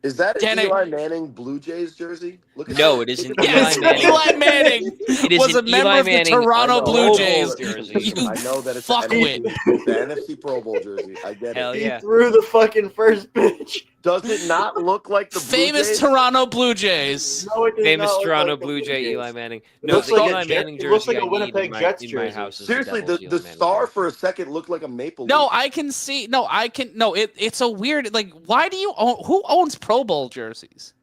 Is that an Janet- Eli Manning Blue Jays jersey? Look at No, that. it isn't Look at Yes, Eli that. Manning. Eli Manning It is was a an member Eli of the Manning Toronto I know. Blue Pro Jays. Bowl jersey. You I know that it's fuckwit. the NFC Pro Bowl jersey. I get Hell it. yeah. He threw the fucking first pitch. Does it not look like the Blue Famous Jays? Toronto Blue Jays. No, it does Famous not look Toronto like the Blue Jay Jays. Eli Manning. It No, looks the like a Eli Jet- Manning it jersey looks like a I need Winnipeg in my Jets in my jersey. house is Seriously, Devils the Eli Manning star jersey. for a second looked like a maple No, leaf. I can see. No, I can. No, it's a weird. Like, why do you own? Who owns Pro Bowl jerseys?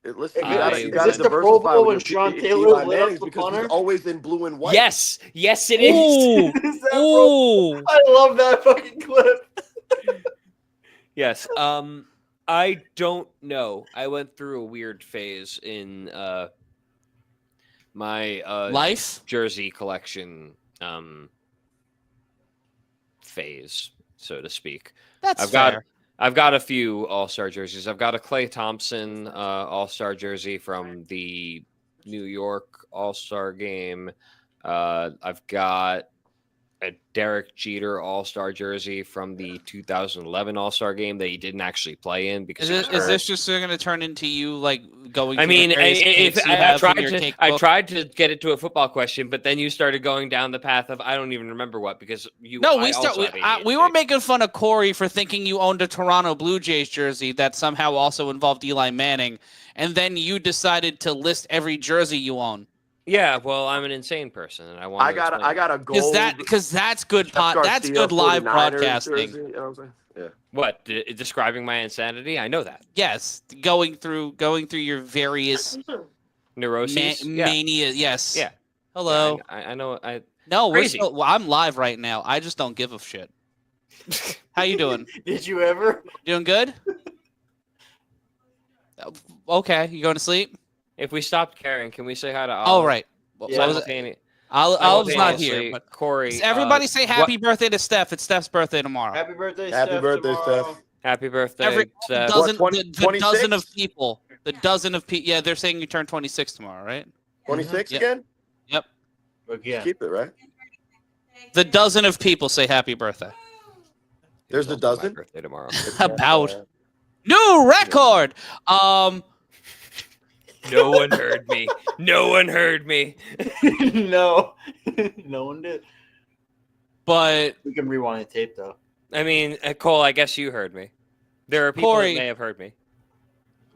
Listen, Is you this gotta the Pro diversify Bowl with when your Sean Eli Taylor lit up Manning's the because punter? he's always in blue and white. Yes, yes, it is. Ooh, Is that ooh. I love that fucking clip. Yes. I don't know. I went through a weird phase in my Life. jersey collection phase, so to speak. That's I've fair. got a few All-Star jerseys. I've got a Klay Thompson All-Star jersey from the New York All-Star game. I've got a Derek Jeter All-Star jersey from the 2011 All-Star game that he didn't actually play in because he was Is hurt. this just going to turn into you like going? I through mean, the various cakes you have in your cake I book? tried to get it to a football question, but then you started going down the path of I don't even remember what because you. No, I also have we were ADHD. making fun of Corey for thinking you owned a Toronto Blue Jays jersey that somehow also involved Eli Manning, and then you decided to list every jersey you own. Yeah, well, I'm an insane person, and I want. I got a gold. Because that's good Jeff that's Garcia good live 49ers broadcasting. jersey, you know what I'm saying? Yeah. What describing my insanity? I know that Yes, going through your various neuroses. Yeah. mania. Yes. Yeah. Hello. I know. No, Crazy. I'm live right now. I just don't give a shit. How you doing? Did you ever? Doing good? Okay, you going to sleep? If we stopped caring, can we say hi to Olive? Oh, right. Well, Yeah. what was it? Olive's not here. But Corey. everybody say happy birthday to Steph. It's Steph's birthday tomorrow. Happy birthday, Happy Steph, birthday, tomorrow. Steph. Happy birthday. Every Steph. dozen, What, the 26? dozen of people. The dozen of people. Yeah, they're saying you turn 26 tomorrow, right? 26 Yep. again? Yep. But yeah, Keep it, right? The dozen of people say happy birthday. There's a It's also my dozen? birthday tomorrow. About new record. No one heard me. No one heard me. no, no one did. But We can rewind the tape though. I mean, Cole, I guess you heard me. There are people Corey- that may have heard me.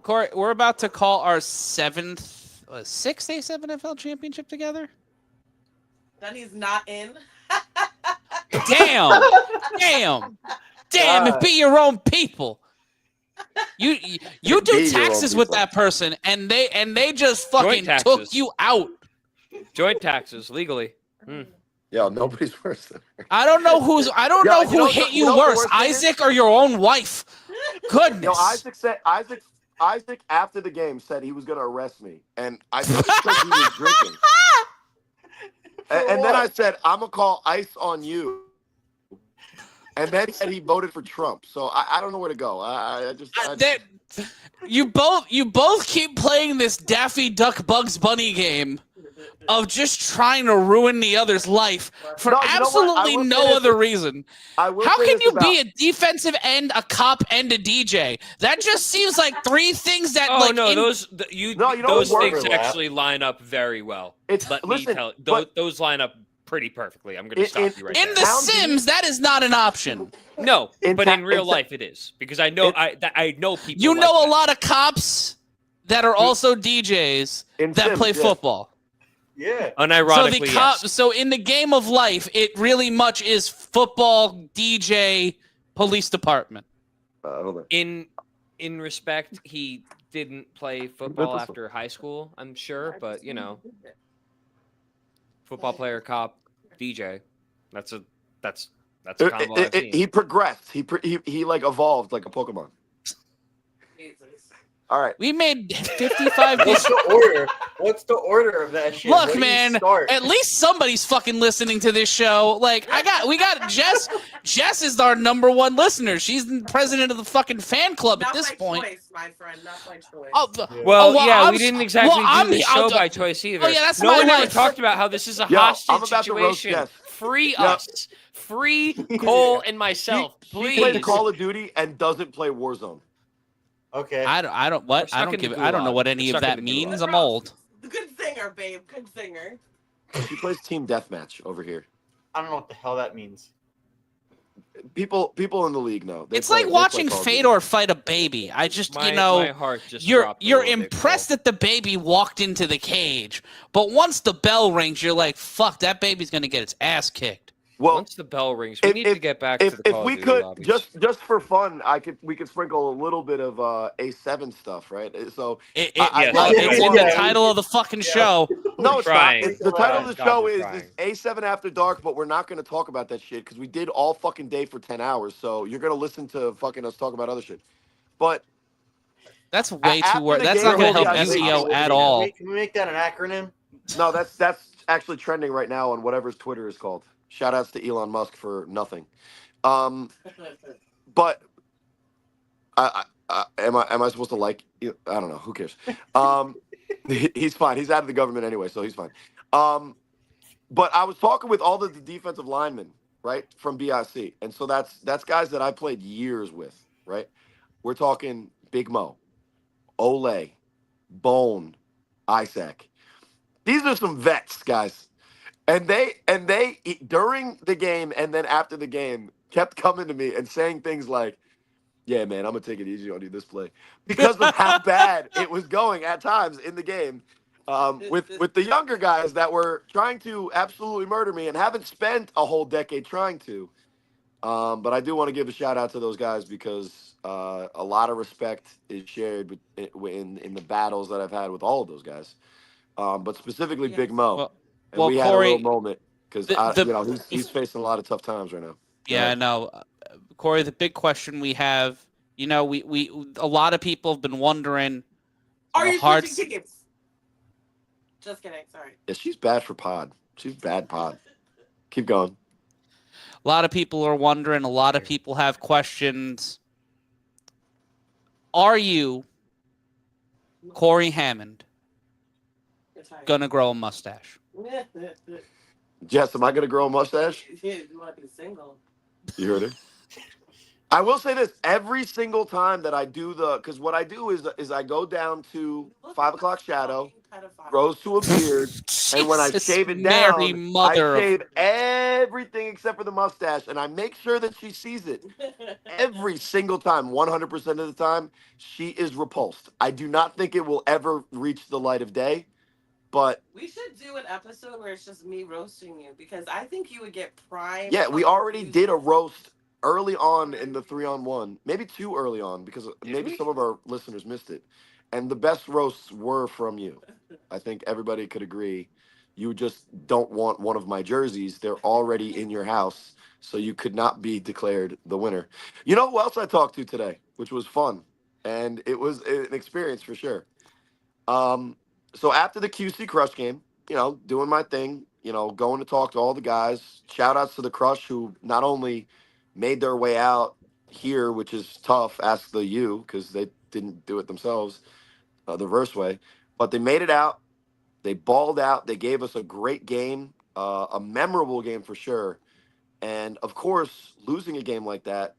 Corey, we're about to call our sixth A7FL championship together. Dunny's not in. Damn, God. it be your own people. You Be do your own taxes with people. that person, and they just fucking Joint took taxes. you out. Joint taxes legally. Yo, nobody's worse than her. I don't know who Yeah, who you hit know you the worse, worst thing is? Isaac or your own wife. Goodness. Yo, Isaac after the game said he was gonna arrest me, and I think it's because he was drinking. And then I said, I'm gonna call ICE on you. And then he said he voted for Trump. So I don't know where to go. You both keep playing this Daffy Duck Bugs Bunny game of just trying to ruin the other's life for No, you know what? I absolutely will say no this. other reason. I will How say can this you about- be a defensive end, a cop, and a DJ? That just seems like three things that Oh like no, in- those what's things overlap? actually line up very well. Let me listen, tell but those line up pretty perfectly. I'm going to stop you right in there. The Sims, that is not an option. No, but in real in- life it is because I know I know people. You like know a that. lot of cops that are also DJs In that Sims, play yes. football. Yeah. Unironically, yes. So in the game of life, it really much is football, DJ, police department. Hold on. In respect, he didn't play football this one. after high school. I'm sure, but football player, cop, DJ. That's a combo I've seen. He progressed. He like evolved like a Pokemon. All right. We made 55. What's the order? What's the order of that shit? Where Look, do you man, start? at least somebody's fucking listening to this show. Like, we got Jess. Jess is our number one listener. She's the president of the fucking fan club at Not this by point. choice, my friend. Not by choice. Oh, Well, I'm we didn't s- exactly well, do the I'll show do- by choice either. Oh, yeah, that's no my one ever life. talked about how this is a Yo, hostage I'm about to roast situation. Jess. Free Yo. us. Free Cole and myself, He please. plays Call of Duty and doesn't play Warzone. Okay. I don't. What? We're stuck I don't in the give. I don't know gulag. what any We're of stuck that in the gulag. means. I'm old. Good singer, babe. Good singer. He plays Team Deathmatch over here. I don't know what the hell that means. People in the league know. It's like watching Fedor fight a baby. I just, My heart just you're dropped a you're little bit, impressed Cole. that the baby walked into the cage, but once the bell rings, you're like, "Fuck, that baby's gonna get its ass kicked." Well, Once the bell rings, we need to get back to the if Call we of Duty could lobbies. just for fun, we could sprinkle a little bit of A7 stuff, right? So It's Yeah. in the title of the fucking show. no, it's trying. not. The title of the God, show we're is trying. A7 After Dark, but we're not going to talk about that shit because we did all fucking day for 10 hours. So you're going to listen to fucking us talk about other shit. But That's way After too work. the That's game, not gonna help yeah, SEO at all. Can we make that an acronym? no, that's actually trending right now on whatever's Twitter is called. Shout outs to Elon Musk for nothing. But am I supposed to like? I don't know. Who cares? He's fine. He's out of the government anyway, so he's fine. But I was talking with all the defensive linemen, right, from BIC, and so that's guys that I played years with, right? We're talking Big Mo, Ole, Bone, Isaac. These are some vets, guys. And they during the game and then after the game kept coming to me and saying things like, "Yeah, man, I'm gonna take it easy on you this play," because of how bad it was going at times in the game, with the younger guys that were trying to absolutely murder me and haven't spent a whole decade trying to. But I do want to give a shout out to those guys because a lot of respect is shared in the battles that I've had with all of those guys, but specifically Big Mo. Well, We had a Corey, little moment because he's facing a lot of tough times right now. Yeah, I know. Corey, the big question we have, we a lot of people have been wondering. Are you hard switching tickets? Just kidding. Sorry. Yeah, she's bad for pod. She's bad pod. Keep going. A lot of people are wondering. A lot of people have questions. Are you Corey Hammond It's hard. gonna grow a mustache. Jess, am I going to grow a mustache? You want to be single? You heard her. I will say this: every single time that I do because what I do is I go down to 5 o'clock shadow, grows to a beard, and when I Jesus, shave it Mary, down, mother I of- shave everything except for the mustache, and I make sure that she sees it every single time, 100% of the time. She is repulsed. I do not think it will ever reach the light of day, but We should do an episode where it's just me roasting you because I think you would get prime. yeah, we already views. did a roast early on in the 3-on-1, maybe too early on because maybe we? some of our listeners missed it. And the best roasts were from you. I think everybody could agree. You just don't want one of my jerseys. They're already in your house, so you could not be declared the winner. You know who else I talked to today, which was fun, and it was an experience for sure. So after the QC Crush game, doing my thing, going to talk to all the guys. Shout outs to the Crush who not only made their way out here, which is tough, ask the U, because they didn't do it themselves the reverse way, but they made it out. They balled out. They gave us a great game, a memorable game for sure. And of course, losing a game like that,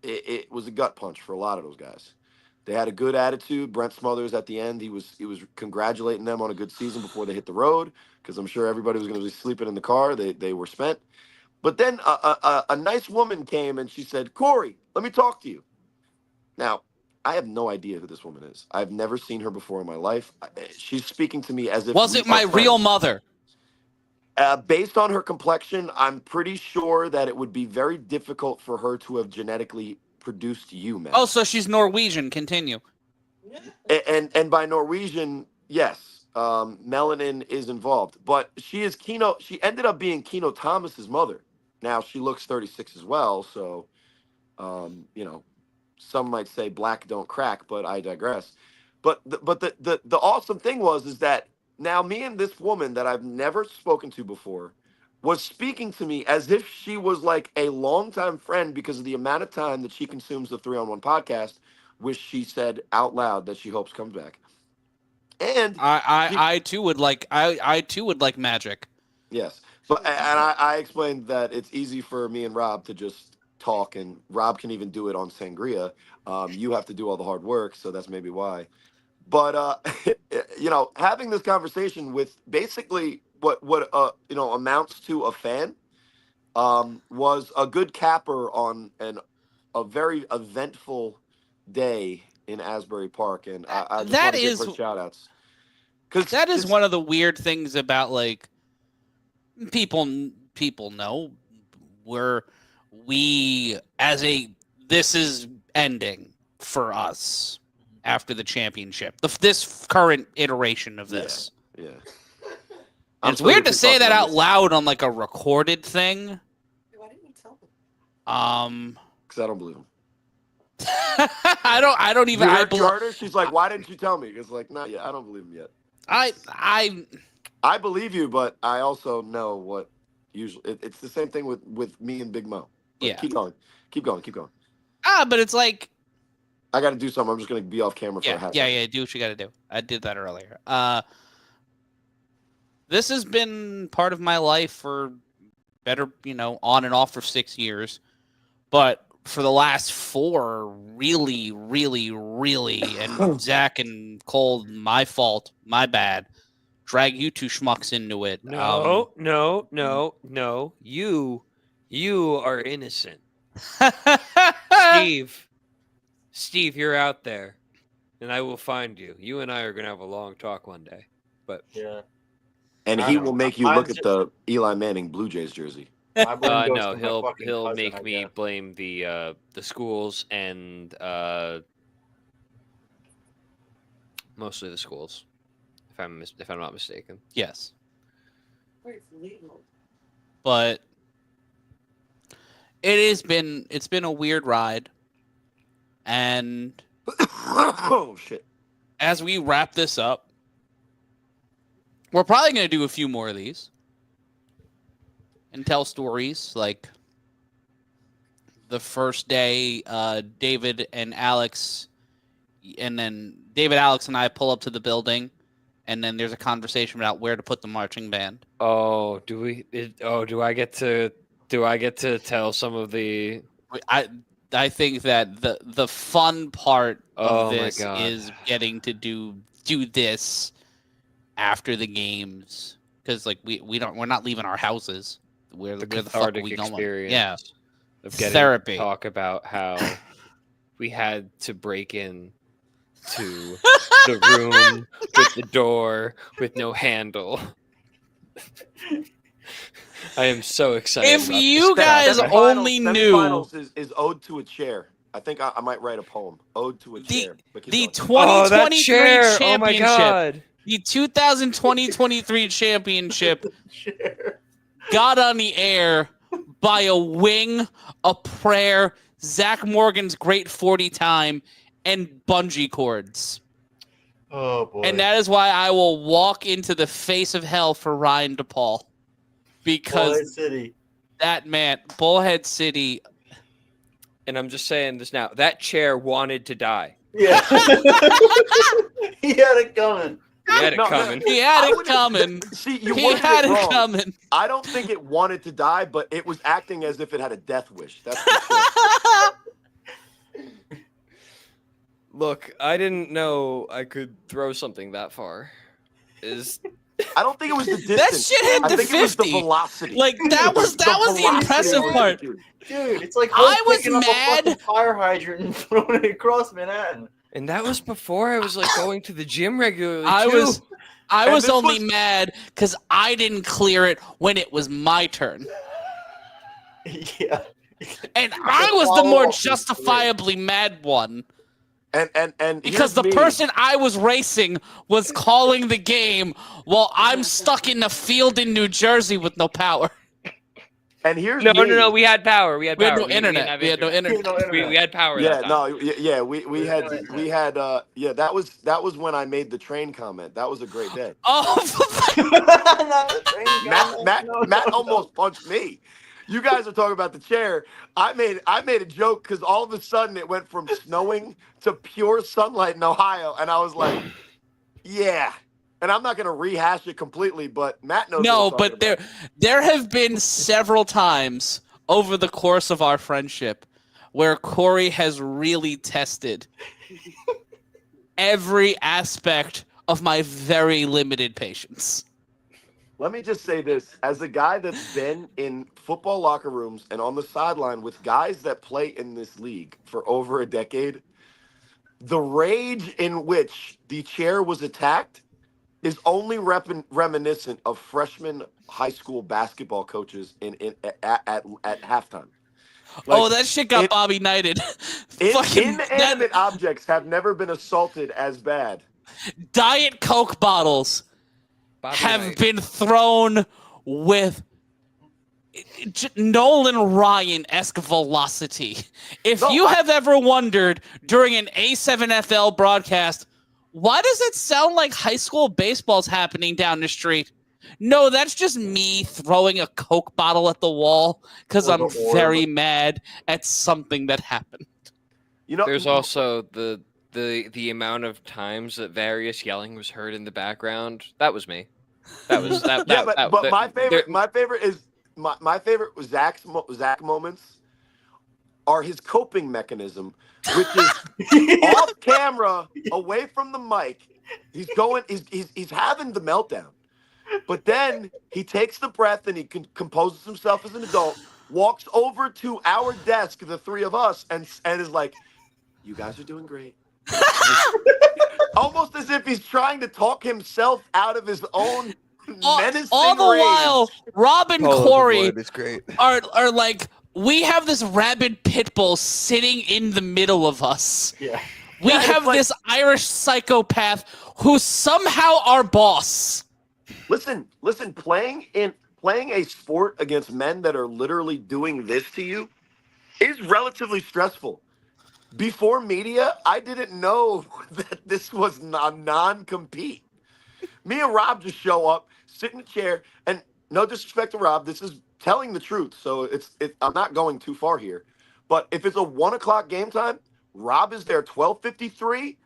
it was a gut punch for a lot of those guys. They had a good attitude. Brent Smothers at the end, he was congratulating them on a good season before they hit the road, because I'm sure everybody was going to be sleeping in the car. They were spent. But then a nice woman came and she said, "Corey, let me talk to you." Now, I have no idea who this woman is. I've never seen her before in my life. She's speaking to me as if Was we it are my real friends. mother? Based on her complexion, I'm pretty sure that it would be very difficult for her to have genetically produced you, man. Oh, so she's Norwegian. Continue. And by Norwegian, yes, melanin is involved. But she ended up being Keno Thomas's mother. Now she looks 36 as well, so some might say black don't crack, but I digress. But the awesome thing is that now me and this woman that I've never spoken to before was speaking to me as if she was like a longtime friend because of the amount of time that she consumes the 3-on-1 podcast, which she said out loud that she hopes comes back. And I too would like magic. yes, but I explained that it's easy for me and Rob to just talk, and Rob can even do it on Sangria. You have to do all the hard work, so that's maybe why. But having this conversation with basically what amounts to a fan, was a good capper on a very eventful day in Asbury Park, and I just want to give her shout outs. Because that is one of the weird things about like people know this is ending for us after the championship. This current iteration of this. Yeah. And it's weird to say that out loud on like a recorded thing. Why didn't you tell me? Because I don't believe him. I don't even. You heard her? She's like, "Why didn't you tell me?" It's like, not yet. I don't believe him yet. I believe you, but I also know what usually it's the same thing with me and Big Mo. But yeah. Keep going. But it's like I got to do something. I'm just going to be off camera for a half. Yeah. Do what you got to do. I did that earlier. This has been part of my life for better, on and off for 6 years, but for the last 4, really, really, really, and Zach and Cole, my fault, my bad. Drag you two schmucks into it. No. You are innocent. Steve, you're out there, and I will find you. You and I are gonna have a long talk one day. But yeah, and he will make you look at the Eli Manning Blue Jays jersey. No, he'll make me blame the schools and mostly the schools, if I'm not mistaken. Yes. It's legal. But it's been a weird ride, and oh shit! As we wrap this up, we're probably going to do a few more of these and tell stories like the first day David and Alex and then David, Alex, and I pull up to the building, and then there's a conversation about where to put the marching band. Oh, do I get to tell some of the? I think that the fun part of Oh my this God. is getting to do this after the games, because like we're not leaving our houses. Where The fuck are cathartic we going? experience Yeah, of getting therapy. to talk about how we had to break in to the room with the door with no handle. I am so excited. If about you this. guys only knew Semifinals is Ode to a Chair. I think I might write a poem. Ode to a Chair. But keep the going. 2023 chair! championship, Oh my God. the 2020-23 championship got on the air by a wing, a prayer, Zach Morgan's great 40 time, and bungee cords. Oh boy! And that is why I will walk into the face of hell for Ryan DePaul, because Bullhead City. that man, Bullhead City. And I'm just saying this now. That chair wanted to die. Yeah, he had it coming. He had it coming. He had it coming. See, you He worded had it it wrong. coming. I don't think it wanted to die, but it was acting as if it had a death wish. That's for sure. Look, I didn't know I could throw something that far. I don't think it was the distance. That shit hit I the think it was the 50. velocity. Like that was the velocity impressive was part. it, Dude, it's like I Hulk was picking up a mad. fucking fire hydrant and throwing it across Manhattan. And that was before I was like going to the gym regularly. I too. was And this only was- mad because I didn't clear it when it was my turn. Yeah. And I was the more follow-up was justifiably mad one. And Because the here's me. person I was racing was calling the game while I'm stuck in a field in New Jersey with no power. And here's No, me. we had power. We had We had power. no internet. didn't We had no have internet. We had power. Yeah, that time. we had that was when I made the train comment. That was a great day. Matt almost punched me. You guys are talking about the chair. I made a joke because all of a sudden it went from snowing to pure sunlight in Ohio, and I was like, yeah. And I'm not going to rehash it completely, but Matt knows. No, what I'm talking but about. there have been several times over the course of our friendship where Corey has really tested every aspect of my very limited patience. Let me just say this. As a guy that's been in football locker rooms and on the sideline with guys that play in this league for over a decade, the rage in which the chair was attacked is only reminiscent of freshman high school basketball coaches at halftime. Like, That shit got Bobby Knighted. Inanimate objects have never been assaulted as bad. Diet Coke bottles Bobby have Knight. been thrown with Nolan Ryan-esque velocity. If you have ever wondered during an A7FL broadcast, why does it sound like high school baseball's happening down the street? No, that's just me throwing a Coke bottle at the wall because Or I'm the orb. very mad at something that happened. You know, There's also the amount of times that various yelling was heard in the background. That was me. That was that. Yeah, that, but that- my favorite, there- my favorite is my favorite was Zach moments are his coping mechanism, which is off camera, away from the mic. He's having the meltdown, but then he takes the breath and he composes himself as an adult, walks over to our desk, the three of us, and is like, "You guys are doing great." Almost as if he's trying to talk himself out of his own menacing All the rage. while, Rob and Polo Corey it's great. are like, we have this rabid pit bull sitting in the middle of us. Yeah. We Yeah, it's have like- this Irish psychopath who's somehow our boss. Listen, playing a sport against men that are literally doing this to you is relatively stressful. Before media, I didn't know that this was a non-compete. Me and Rob just show up, sit in a chair, and no disrespect to Rob, this is telling the truth, so I'm not going too far here. But if it's a 1 o'clock game time, Rob is there 12:53,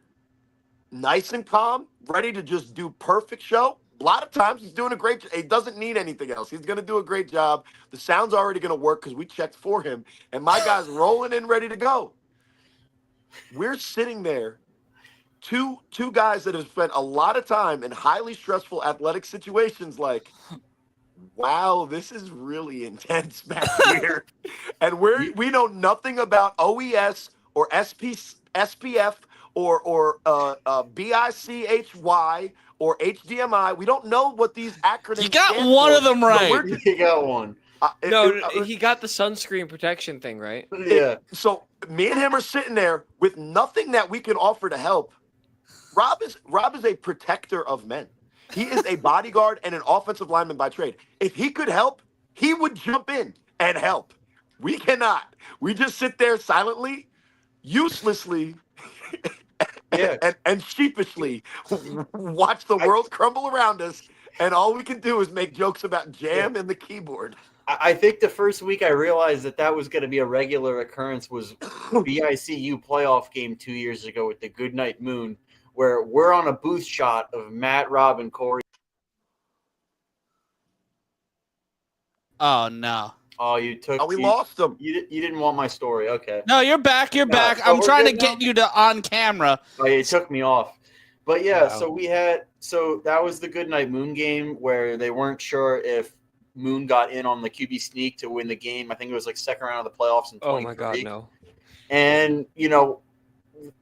nice and calm, ready to just do perfect show. A lot of times he's doing a great job. He doesn't need anything else. He's going to do a great job. The sound's already going to work because we checked for him. And my guy's rolling in ready to go. We're sitting there, two guys that have spent a lot of time in highly stressful athletic situations like, wow, this is really intense back here. And we know nothing about OES or SPF or BICHY or HDMI. We don't know what these acronyms You got stand one for. of them So right. we're just- You got one. He got the sunscreen protection thing right. Yeah. So me and him are sitting there with nothing that we can offer to help. Rob is a protector of men. He is a bodyguard and an offensive lineman by trade. If he could help, he would jump in and help. We cannot. We just sit there silently, uselessly, Yeah. and sheepishly watch the world crumble around us. And all we can do is make jokes about jam and the keyboard. I think the first week I realized that was going to be a regular occurrence was BICU playoff game 2 years ago with the Goodnight Moon, where we're on a booth shot of Matt, Rob, and Corey. Oh no. Oh, you took. Oh, we lost them. You didn't want my story. Okay. No, you're back. You're No, back. so I'm we're trying to good get now? you to on camera. Oh, yeah, it took me off. But yeah, Wow. so that was the Goodnight Moon game where they weren't sure if Moon got in on the QB sneak to win the game. I think it was like second round of the playoffs in 23. Oh my God, no. And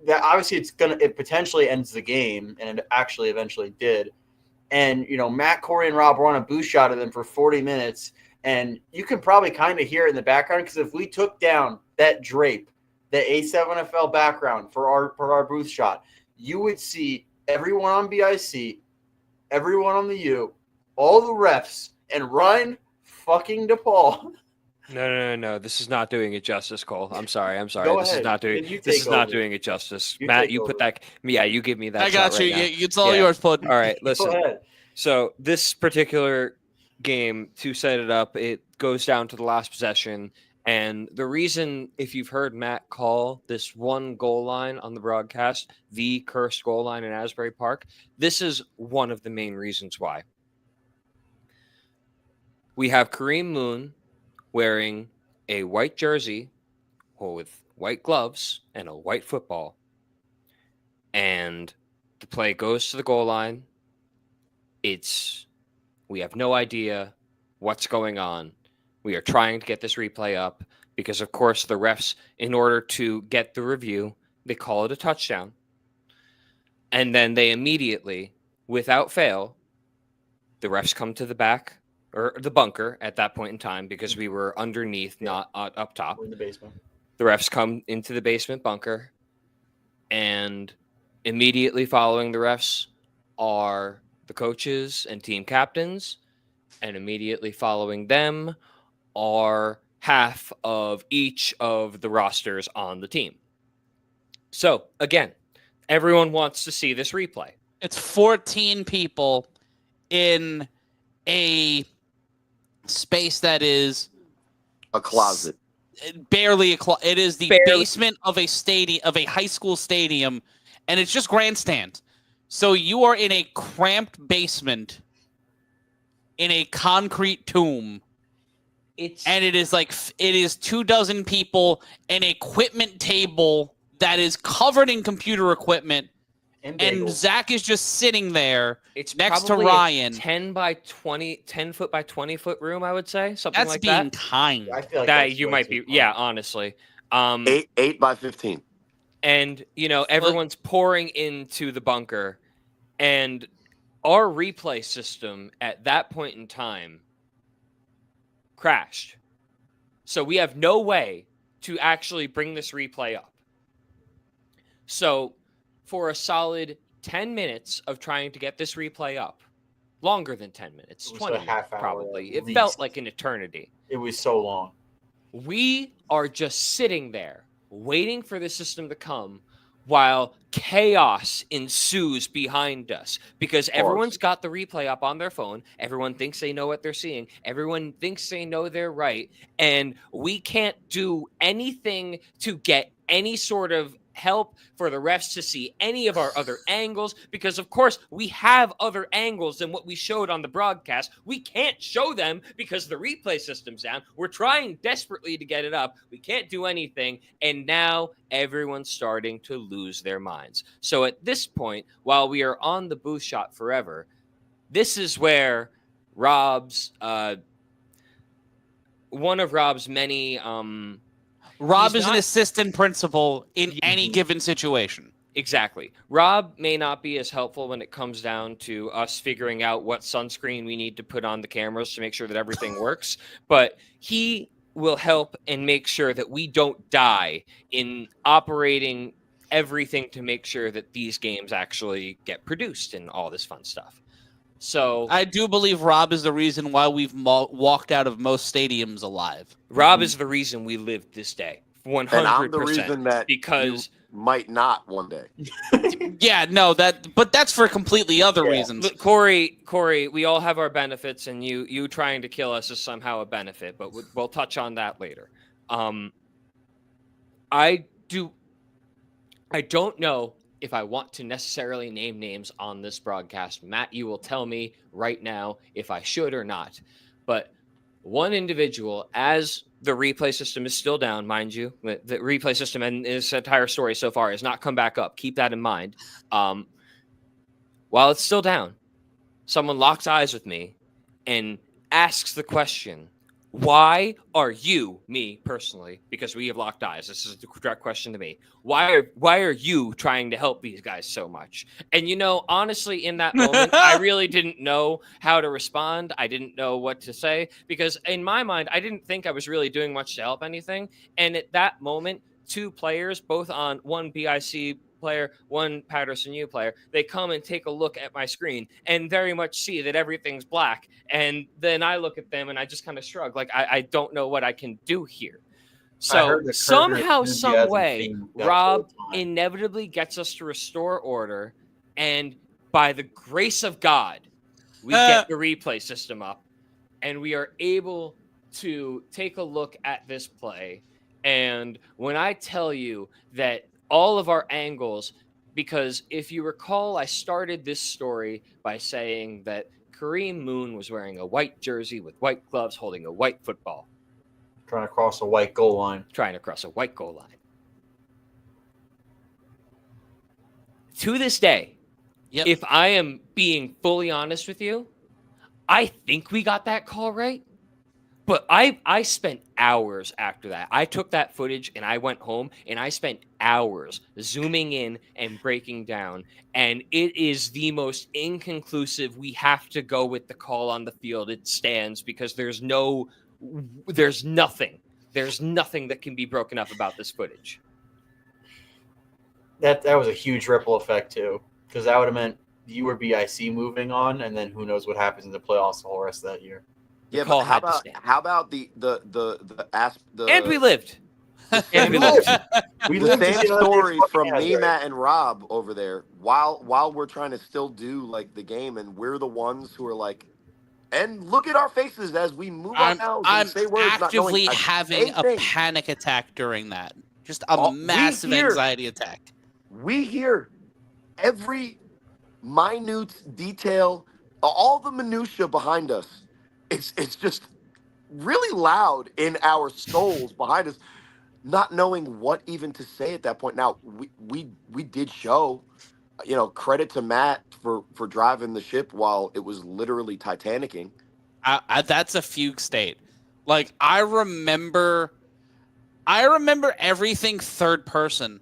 that obviously it potentially ends the game, and it actually eventually did. And Matt, Corey, and Rob were on a booth shot of them for 40 minutes, and you can probably kind of hear it in the background because if we took down that drape, the A7FL background for our booth shot, you would see everyone on BIC, everyone on the U, all the refs, and Ryan fucking DePaul. No. This is not doing it justice, Cole. I'm sorry. Go This ahead. is not doing. Then you This take is not over. doing it justice. You Matt, take you over. put that. Yeah, you give me that. I got shot you. right now. It's all Yeah. yours, Pud. All right, Go listen. ahead. So this particular game, to set it up, it goes down to the last possession. And the reason, if you've heard Matt call this one goal line on the broadcast, the cursed goal line in Asbury Park, this is one of the main reasons why. We have Kareem Moon wearing a white jersey with white gloves and a white football. And the play goes to the goal line. We have no idea what's going on. We are trying to get this replay up because, of course, the refs, in order to get the review, they call it a touchdown. And then they immediately, without fail, the refs come to the back or the bunker at that point in time because we were underneath, not up top. We're in the basement. The refs come into the basement bunker, and immediately following the refs are the coaches and team captains, and immediately following them are half of each of the rosters on the team. So, again, everyone wants to see this replay. It's 14 people in a space that is A closet. barely it is the Barely. basement of a stadium, of a high school stadium, and it's just grandstand. So you are in a cramped basement in a concrete tomb. And it is 24 people, an equipment table that is covered in computer equipment, and bagels. Zach is just sitting there It's next to probably a Ryan. 10 foot by 20 foot room, I would say, something That's like being that. kind. I feel like That that's you way might too be, far. yeah, honestly. 8 by 15. And everyone's pouring into the bunker, and our replay system at that point in time crashed. So we have no way to actually bring this replay up. So for a solid 10 minutes of trying to get this replay up, longer than 10 minutes, It was 20 a half hour probably. at It felt least. like an eternity. It was so long. We are just sitting there waiting for the system to come while chaos ensues behind us because everyone's got the replay up on their phone. Everyone thinks they know what they're seeing. Everyone thinks they know they're right. And we can't do anything to get any sort of help for the refs to see any of our other angles, because of course we have other angles than what we showed on the broadcast. We can't show them because the replay system's down. We're trying desperately to get it up. We can't do anything. And now everyone's starting to lose their minds. So at this point, while we are on the booth shot forever, this is where Rob's one of Rob's many Rob he's is an not- assistant principal in any given situation. Exactly. Rob may not be as helpful when it comes down to us figuring out what sunscreen we need to put on the cameras to make sure that everything works, but he will help and make sure that we don't die in operating everything to make sure that these games actually get produced and all this fun stuff. So I do believe Rob is the reason why we've walked out of most stadiums alive. Rob is the reason we lived this day. 100%. And I'm the reason that because you might not one day. Yeah, no, but that's for completely other reasons. Look, Corey, we all have our benefits, and you trying to kill us is somehow a benefit, but we'll touch on that later. I don't know if I want to necessarily name names on this broadcast. Matt, you will tell me right now if I should or not. But one individual, as the replay system is still down, mind you, the replay system and this entire story so far has not come back up. Keep that in mind. While it's still down, someone locks eyes with me and asks the question, why are you, me personally, because we have locked eyes, this is the direct question to me, why are you trying to help these guys so much? And honestly, in that moment, I really didn't know how to respond. I didn't know what to say, because in my mind, I didn't think I was really doing much to help anything. And at that moment, two players, both on one BIC player, one Patterson U player, they come and take a look at my screen and very much see that everything's black. And then I look at them and I just kind of shrug, like I don't know what I can do here. So somehow, some way, Rob inevitably gets us to restore order, and by the grace of God, we get the replay system up, and we are able to take a look at this play. And when I tell you that all of our angles, because if you recall, I started this story by saying that Kareem Moon was wearing a white jersey with white gloves, holding a white football. Trying to cross a white goal line. To this day, Yep. if I am being fully honest with you, I think we got that call right. But I spent hours after that. I took that footage and I went home and I spent hours zooming in and breaking down. And it is the most inconclusive. We have to go with the call on the field. It stands because there's nothing that can be broken up about this footage. That was a huge ripple effect too, because that would have meant you were BIC moving on, and then who knows what happens in the playoffs the whole rest of that year. Yeah, but how about the and we lived. And we lived. The same story from me, Matt, and Rob over there. While we're trying to still do like the game, and we're the ones who are like, and look at our faces as we move our mouths and say words, actively not knowing having a panic attack during that. Just a massive anxiety attack. We hear every minute detail, all the minutia behind us. It's just really loud in our souls behind us, not knowing what even to say at that point. Now we did show, credit to Matt for driving the ship while it was literally Titanicing. That's a fugue state. Like I remember everything third person.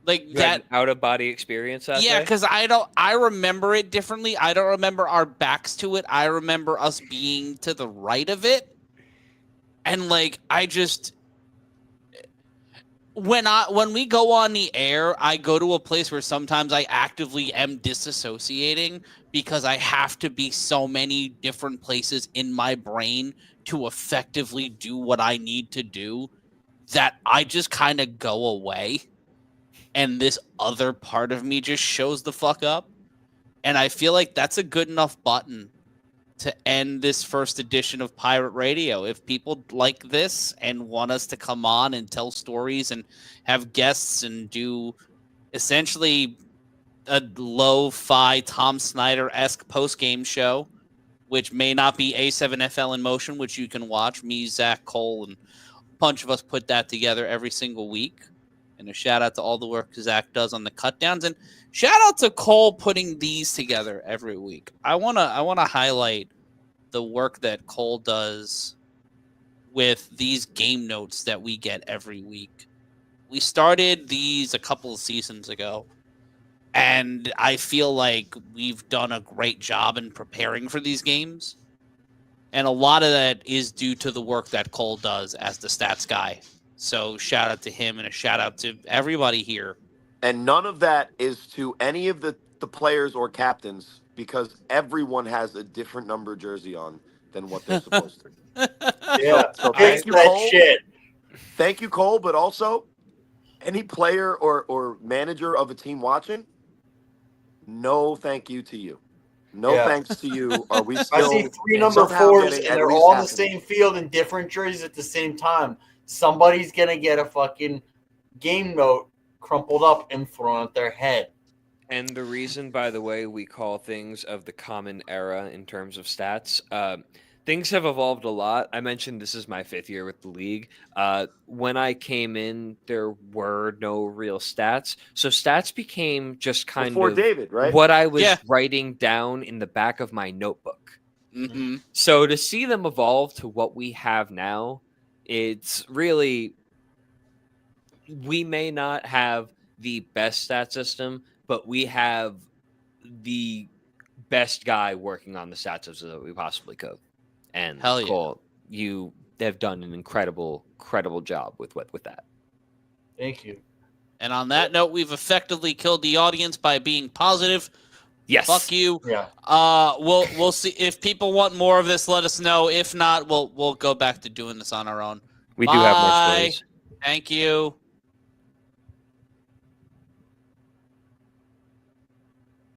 Like you that had an out of body experience. Yeah, because I remember it differently. I don't remember our backs to it. I remember us being to the right of it, and like when we go on the air, I go to a place where sometimes I actively am disassociating because I have to be so many different places in my brain to effectively do what I need to do that I just kind of go away. And this other part of me just shows the fuck up. And I feel like that's a good enough button to end this first edition of Pirate Radio. If people like this and want us to come on and tell stories and have guests and do essentially a lo-fi Tom Snyder-esque post-game show, which may not be A7FL in motion, which you can watch. Me, Zach, Cole, and a bunch of us put that together every single week. And a shout out to all the work Zach does on the cut downs, and shout out to Cole putting these together every week. I wanna highlight the work that Cole does with these game notes that we get every week. We started these a couple of seasons ago, and I feel like we've done a great job in preparing for these games. And a lot of that is due to the work that Cole does as the stats guy. So shout out to him and a shout out to everybody here. And none of that is to any of the players or captains, because everyone has a different number jersey on than what they're supposed to. Yeah, So fix thank you, that Cole. shit. Thank you, Cole, but also any player or manager of a team watching, no thank you to you. No thanks to you. Are we I still see three number somehow fours, getting and at they're least all on the half of same field in different jerseys at the same time. Somebody's gonna get a fucking game note crumpled up and thrown at their head. And the reason, by the way, we call things of the common era in terms of stats, things have evolved a lot. I mentioned this is my 5th year with the league. When I came in, there were no real stats. So stats became just kind before of David, right? what I was Yeah. writing down in the back of my notebook. Mm-hmm. So to see them evolve to what we have now, it's really, we may not have the best stat system, but we have the best guy working on the stat system that we possibly could. And Hell yeah. Cole, you have done an incredible job with that. Thank you. And on that note, we've effectively killed the audience by being positive. Yes. Fuck you. Yeah. We'll see if people want more of this. Let us know. If not, we'll go back to doing this on our own. We do have more Bye. stories. Thank you.